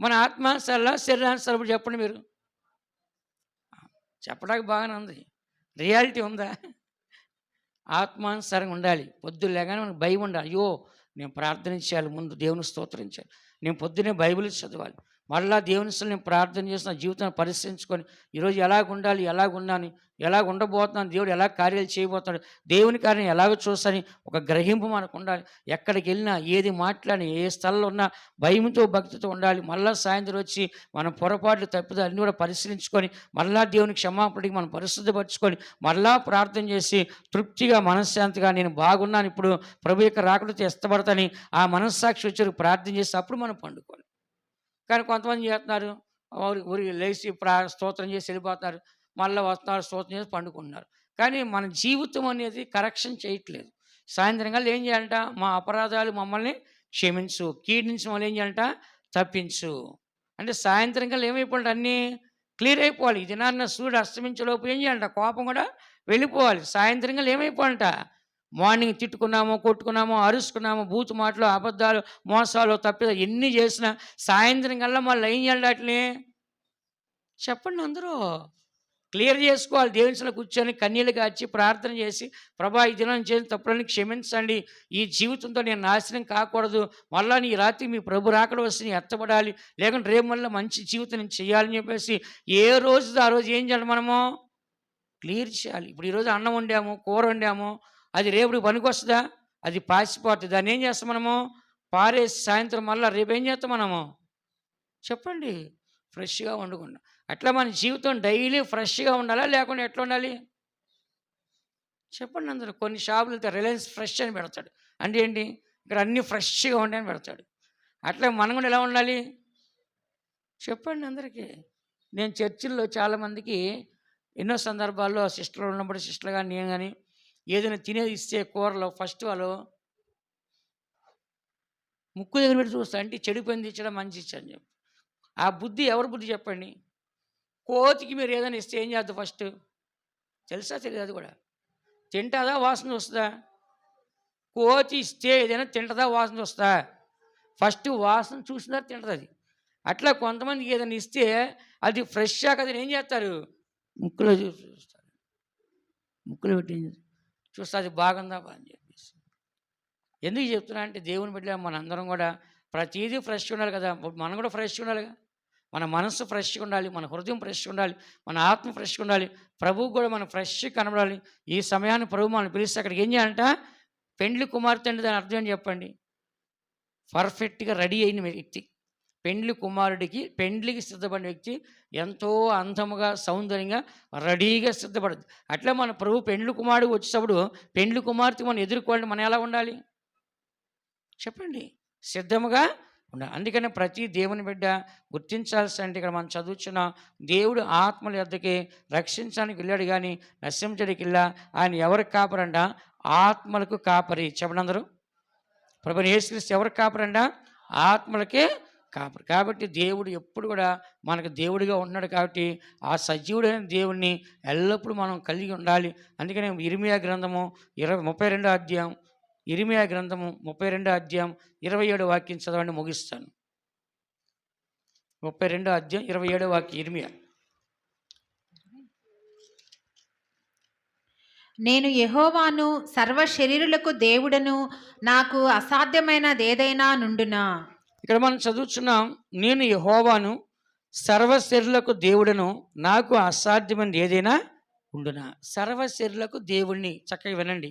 మన ఆత్మానుసారంలో శరీరానుసారం ఇప్పుడు చెప్పండి మీరు. చెప్పడానికి బాగానే ఉంది, రియాలిటీ ఉందా? ఆత్మానుసారంగా ఉండాలి. పొద్దున్న లేగానే మనకు భయం ఉండాలి. అయ్యో నేను ప్రార్థించాలి, ముందు దేవుని స్తోత్రించాలి, నేను పొద్దున్నే బైబిల్ చదవాలి, మళ్ళా దేవుని నేను ప్రార్థన చేసి నా జీవితాన్ని పరిశీలించుకొని ఈరోజు ఎలాగుండాలి, ఎలాగున్నాను, ఎలాగ ఉండబోతున్నాను, దేవుడు ఎలా కార్యాలు చేయబోతున్నాడు, దేవుని కార్యం ఎలాగో చూస్తాని ఒక గ్రహింపు మనకు ఉండాలి. ఎక్కడికి వెళ్ళినా, ఏది మాట్లాడినా, ఏ స్థలంలో ఉన్నా భయంతో భక్తితో ఉండాలి. మళ్ళీ సాయంత్రం వచ్చి మన పొరపాట్లు తప్పిదాలు అన్నీ కూడా పరిశీలించుకొని మళ్ళా దేవునికి క్షమాపణకి మనం పరిశుద్ధపరచుకొని మళ్ళా ప్రార్థన చేసి తృప్తిగా మనశ్శాంతిగా నేను బాగున్నాను, ఇప్పుడు ప్రభు యొక్క రాకడతో ఇష్టపడతాని ఆ మనస్సాక్షి వచ్చి ప్రార్థన చేసి అప్పుడు మనం పండుకోవాలి. కానీ కొంతమంది చేస్తున్నారు, ఊరికి లేచి స్తోత్రం చేసి వెళ్ళిపోతారు, మళ్ళీ వస్తున్నారు, స్తోత్రం చేసి పండుకుంటున్నారు. కానీ మన జీవితం అనేది కరెక్షన్ చేయట్లేదు. సాయంత్రం కల్లా ఏం చేయాలంట? మా అపరాధాలు మమ్మల్ని క్షమించు, కీడు నుంచి మమ్మల్ని ఏం చేయాలంట? తప్పించు. అంటే సాయంత్రం కల్లా ఏమైపోవాలి? అన్నీ క్లియర్ అయిపోవాలి. ఈ దినాన్న సూర్యుడు అస్తమించేలోపు ఏం చేయాలంట? కోపం కూడా వెళ్ళిపోవాలి. సాయంత్రం కల్లా ఏమైపోవాలంట? మార్నింగ్ తిట్టుకున్నామో, కొట్టుకున్నామో, అరుచుకున్నామో, బూతు మాటలు, అబద్ధాలు, మోసాలు, తప్పిదా ఎన్ని చేసినా సాయంత్రం కల్లా మళ్ళీ ఏం చేయాలి? వాటిని చెప్పండి అందరూ. క్లియర్ చేసుకోవాలి. దేవునిలో కూర్చొని కన్నీళ్ళు కాచి ప్రార్థన చేసి, ప్రభా ఈ దినం చేసిన తప్పులని క్షమించండి, ఈ జీవితంతో నేను నాశనం కాకూడదు, మళ్ళా నీ రాత్రి మీ ప్రభు రాకడ వస్తే నేను ఎత్తబడాలి, లేకుంటే రేపు మళ్ళీ మంచి జీవితం నేను చేయాలని చెప్పేసి ఏ రోజు ఆ రోజు ఏం చేయాలి? మనము క్లియర్ చేయాలి. ఇప్పుడు ఈరోజు అన్నం వండాము, కూర వండాము, అది రేపు పనికి వస్తుందా? అది పాసిపోతుంది. దాన్ని ఏం చేస్తాం మనము? పారేసి సాయంత్రం మళ్ళీ రేపు ఏం చేస్తాం మనము? చెప్పండి. ఫ్రెష్గా వండుకున్నాం. అట్లా మన జీవితం డైలీ ఫ్రెష్గా ఉండాలా, లేకుండా ఎట్లా ఉండాలి? చెప్పండి అందరూ. కొన్ని షాపులు వెళ్తే రిలయన్స్ ఫ్రెష్ అని పెడతాడు. అంటే ఏంటి? ఇక్కడ అన్నీ ఫ్రెష్‌గా ఉంటాయని పెడతాడు. అట్లా మనం కూడా ఎలా ఉండాలి? చెప్పండి అందరికీ. నేను చర్చిల్లో చాలామందికి ఎన్నో సందర్భాల్లో సిస్టర్లు ఉన్నప్పుడు సిస్టర్లు కానీ నేను కానీ ఏదైనా తినేది ఇస్తే కూరలో ఫస్ట్ వాళ్ళు ముక్కు దగ్గర పెట్టి చూస్తారు. అంటే చెడిపోయింది ఇచ్చడం మంచి ఇచ్చని చెప్పి. ఆ బుద్ధి ఎవరి బుద్ధి చెప్పండి? కోతికి మీరు ఏదైనా ఇస్తే ఏం చేద్దాం ఫస్ట్? తెలుసా తెలియదు? అది కూడా తింటుందా వాసన వస్తుందా? కోతి ఇస్తే ఏదైనా తింటుందా వాసన వస్తుందా? ఫస్ట్ వాసన చూసినా తింటుంది అది. అట్లా కొంతమందికి ఏదైనా ఇస్తే అది ఫ్రెష్గా కదా ఏం చేస్తారు? ముక్కులో చూస్తారు. ముక్కులో పెట్టి చూస్తే అది బాగుందా అని చెప్పేసి. ఎందుకు చెప్తున్నా అంటే దేవుని బిడ్డ మనందరం కూడా ప్రతిదీ ఫ్రెష్గా ఉండాలి కదా. మనం కూడా ఫ్రెష్గా ఉండాలిగా. మన మనసు ఫ్రెష్గా ఉండాలి, మన హృదయం ఫ్రెష్గా ఉండాలి, మన ఆత్మ ఫ్రెష్గా ఉండాలి. ప్రభువుకు కూడా మనం ఫ్రెష్గా కనబడాలి. ఈ సమయాన్ని ప్రభు మనం పిలిస్తే అక్కడికి ఏం చేయాలంట? పెండ్లి కుమార్తె అంటే దాని అర్థం అని చెప్పండి. పర్ఫెక్ట్గా రెడీ అయిన వ్యక్తి. పెండ్లి కుమారుడికి పెండ్లికి సిద్ధపడిన వ్యక్తి ఎంతో అందముగా సౌందర్యంగా రెడీగా సిద్ధపడదు. అట్లా మన ప్రభు పెండ్లి కుమారుడు వచ్చేటప్పుడు పెండ్లి కుమార్తె మనం ఎదుర్కోవాలి. మనం ఎలా ఉండాలి చెప్పండి? సిద్ధముగా ఉండాలి. అందుకనే ప్రతి దేవుని బిడ్డ గుర్తించాల్సి అంటే ఇక్కడ మనం చదువుతున్న దేవుడు ఆత్మల యొద్దకి రక్షించడానికి వెళ్ళాడు కానీ నశించడానికి వెళ్ళా. ఆయన ఎవరికి కాపరంట? ఆత్మలకు కాపరి. చెప్పండి అందరూ. ప్రభువైన యేసుక్రీస్తు ఎవరికి కాపరంట? ఆత్మలకే కాపరి. కాబట్టి దేవుడు ఎప్పుడు కూడా మనకు దేవుడిగా ఉన్నాడు. కాబట్టి ఆ సజీవుడైన దేవుడిని ఎల్లప్పుడూ మనం కలిగి ఉండాలి. అందుకనే ఇర్మియా గ్రంథము 32వ అధ్యాయం, ఇర్మియా గ్రంథము 32వ అధ్యాయం 27వ వాక్యం చదవండి, ముగిస్తాను. 32వ అధ్యాయం 27వ వాక్యం ఇర్మియా. నేను యెహోవాను, సర్వ శరీరులకు దేవుడను, నాకు అసాధ్యమైనదేదైనా నుండునా. ఇక్కడ మనం చదువుతున్నాం, నేను యెహోవాను, సర్వశరీరులకు దేవుడను, నాకు అసాధ్యమైనది ఏదైనా ఉండునా. సర్వశరీరులకు దేవుణ్ణి. చక్కగా వినండి.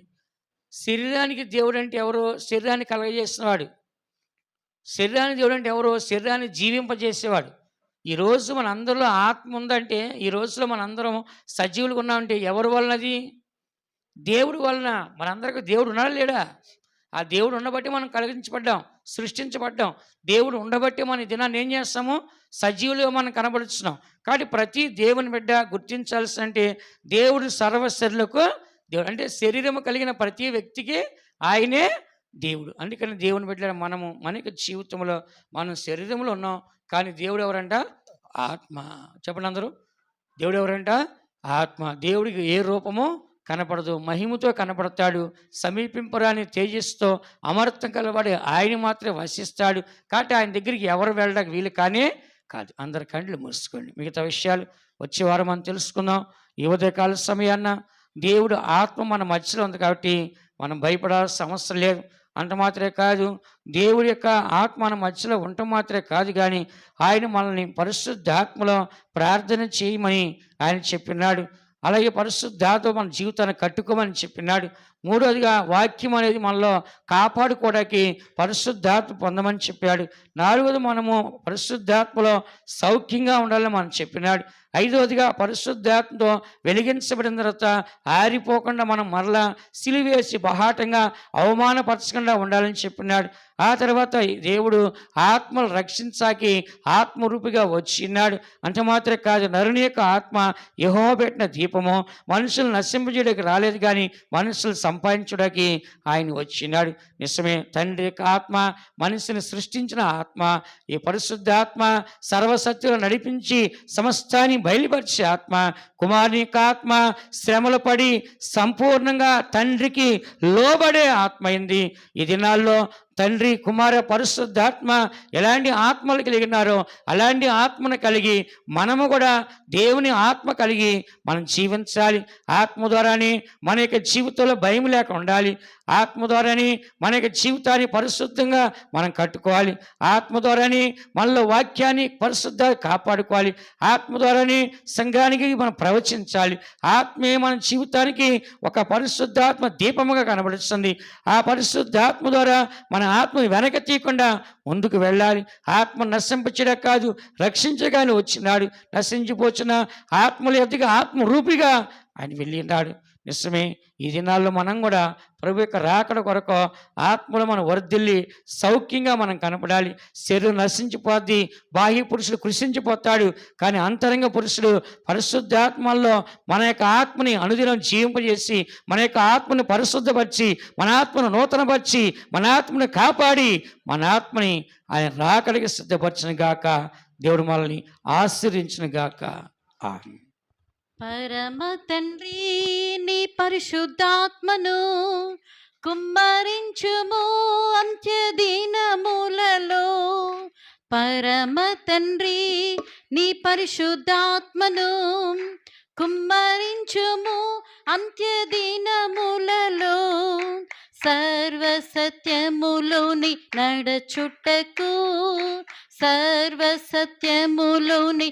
శరీరానికి దేవుడు అంటే ఎవరు? శరీరాన్ని కలగజేసినవాడు. శరీరానికి దేవుడు అంటే ఎవరు? శరీరాన్ని జీవింపజేసేవాడు. ఈరోజు మన అందరిలో ఆత్మ ఉందంటే, ఈ రోజులో మనందరం సజీవులుగా ఉన్నామంటే ఎవరి వలనది? దేవుడి వలన. మనందరికీ దేవుడు ఉన్నాడా లేడా? ఆ దేవుడు ఉండబట్టి మనం కలిగించబడ్డాం, సృష్టించబడ్డాం. దేవుడు ఉండబట్టి మన ఈ దినాన్ని ఏం చేస్తాము? సజీవులుగా మనం కనబడుతున్నాం. కాబట్టి ప్రతి దేవుని బిడ్డ గుర్తించాల్సి అంటే దేవుడు సర్వశరీరులకు దేవుడు. అంటే శరీరము కలిగిన ప్రతి వ్యక్తికి ఆయనే దేవుడు. అందుకని దేవుని బిడ్డ మనము మనకి జీవితంలో మనం శరీరంలో ఉన్నాం, కానీ దేవుడు ఎవరంట? ఆత్మ. చెప్పండి అందరూ. దేవుడు ఎవరంట? ఆత్మ. దేవుడికి ఏ రూపము కనపడదు, మహిమతో కనపడతాడు. సమీపింపరాని తేజస్సుతో అమర్తం కలవాడు ఆయన మాత్రమే వసిస్తాడు. కాబట్టి ఆయన దగ్గరికి ఎవరు వెళ్ళడానికి వీలు కానే కాదు. అందరి కండ్లు మూసుకోండి. మిగతా విషయాలు వచ్చే వారం మనం తెలుసుకుందాం. ఈ ఉదయకాల సమయాన్న దేవుడు ఆత్మ మన మధ్యలో ఉంది కాబట్టి మనం భయపడాల్సిన అవసరం లేదు. అంత మాత్రమే కాదు, దేవుడి యొక్క ఆత్మ మన మధ్యలో ఉండటం మాత్రమే కాదు, కానీ ఆయన మనల్ని పరిశుద్ధాత్మలో ప్రార్థన చేయమని ఆయన చెప్పినాడు. అలాగే పరిశుద్ధాత్మ మన జీవితాన్ని కట్టుకోమని చెప్పినాడు. మూడోదిగా వాక్యం అనేది మనలో కాపాడుకోవడానికి పరిశుద్ధాత్మ పొందమని చెప్పాడు. నాలుగోది మనము పరిశుద్ధాత్మలో సౌఖ్యంగా ఉండాలని మనం చెప్పినాడు. ఐదవదిగా పరిశుద్ధాత్మతో వెలిగించబడిన తర్వాత ఆరిపోకుండా మనం మరలా సిలివేసి బహాటంగా అవమానపరచకుండా ఉండాలని చెప్పినాడు. ఆ తర్వాత దేవుడు ఆత్మలు రక్షించాకి ఆత్మరూపిగా వచ్చినాడు. అంత మాత్రమే కాదు, నరుని యొక్క ఆత్మ యెహోవా పెట్టిన దీపము. మనుషులు నశింపజేయడానికి రాలేదు, కానీ మనుషులు సంపాదించడానికి ఆయన వచ్చినాడు. నిజమే, తండ్రి యొక్క ఆత్మ, మనిషిని సృష్టించిన ఆత్మ, ఈ పరిశుద్ధాత్మ సర్వసత్యులు నడిపించి సమస్తాన్ని బయలుపరిచే ఆత్మ, కుమారుని యొక్క ఆత్మ శ్రమలు పడి సంపూర్ణంగా తండ్రికి లోబడే ఆత్మ అయింది. ఈ దినాల్లో తండ్రి కుమార పరిశుద్ధాత్మ ఎలాంటి ఆత్మలు కలిగినారో అలాంటి ఆత్మను కలిగి మనము కూడా దేవుని ఆత్మ కలిగి మనం జీవించాలి. ఆత్మ ద్వారానే మన యొక్క జీవితంలో భయం లేక ఉండాలి. ఆత్మ ద్వారానే మన యొక్క జీవితాన్ని పరిశుద్ధంగా మనం కట్టుకోవాలి. ఆత్మ ద్వారానే మనలో వాక్యాన్ని పరిశుద్ధ కాపాడుకోవాలి. ఆత్మ ద్వారానే సంఘానికి మనం ప్రవచించాలి. ఆత్మే మన జీవితానికి ఒక పరిశుద్ధాత్మ దీపముగా కనబడుతుంది. ఆ పరిశుద్ధాత్మ ద్వారా మన ఆత్మని వెనక తీయకుండా ముందుకు వెళ్ళాలి. ఆత్మ నశింపచేయడం కాదు, రక్షించగానే వచ్చినాడు. నశించిపోచిన ఆత్మల ఎదుగా ఆత్మరూపిగా ఆయన వెళ్ళినాడు. నిజమే, ఈ దినాల్లో మనం కూడా ప్రభు యొక్క రాకడ కొరకు ఆత్మలో మనం వర్ధిల్లి సౌఖ్యంగా మనం కనపడాలి. శరీరం నశించిపోద్ది, బాహ్య పురుషుడు కృషించిపోతాడు, కానీ అంతరంగ పురుషుడు పరిశుద్ధాత్మల్లో మన యొక్క ఆత్మని అనుదినం జీవింపజేసి, మన యొక్క ఆత్మని పరిశుద్ధపరిచి, మన ఆత్మను నూతనపరిచి, మన ఆత్మని కాపాడి, మన ఆత్మని ఆయన రాకడికి సిద్ధపరచిన గాక. దేవుడు మనల్ని ఆశీర్వదించిన గాక. ఆమేన్. పరమ తండ్రి నీ పరిశుద్ధాత్మను కుమ్మరించుము అంత్యదినములలో. పరమ తండ్రి నీ పరిశుద్ధాత్మను కుమ్మరించుము అంత్యదినములలో. సర్వసత్యములోని నడచుటకు, సర్వసత్యములోని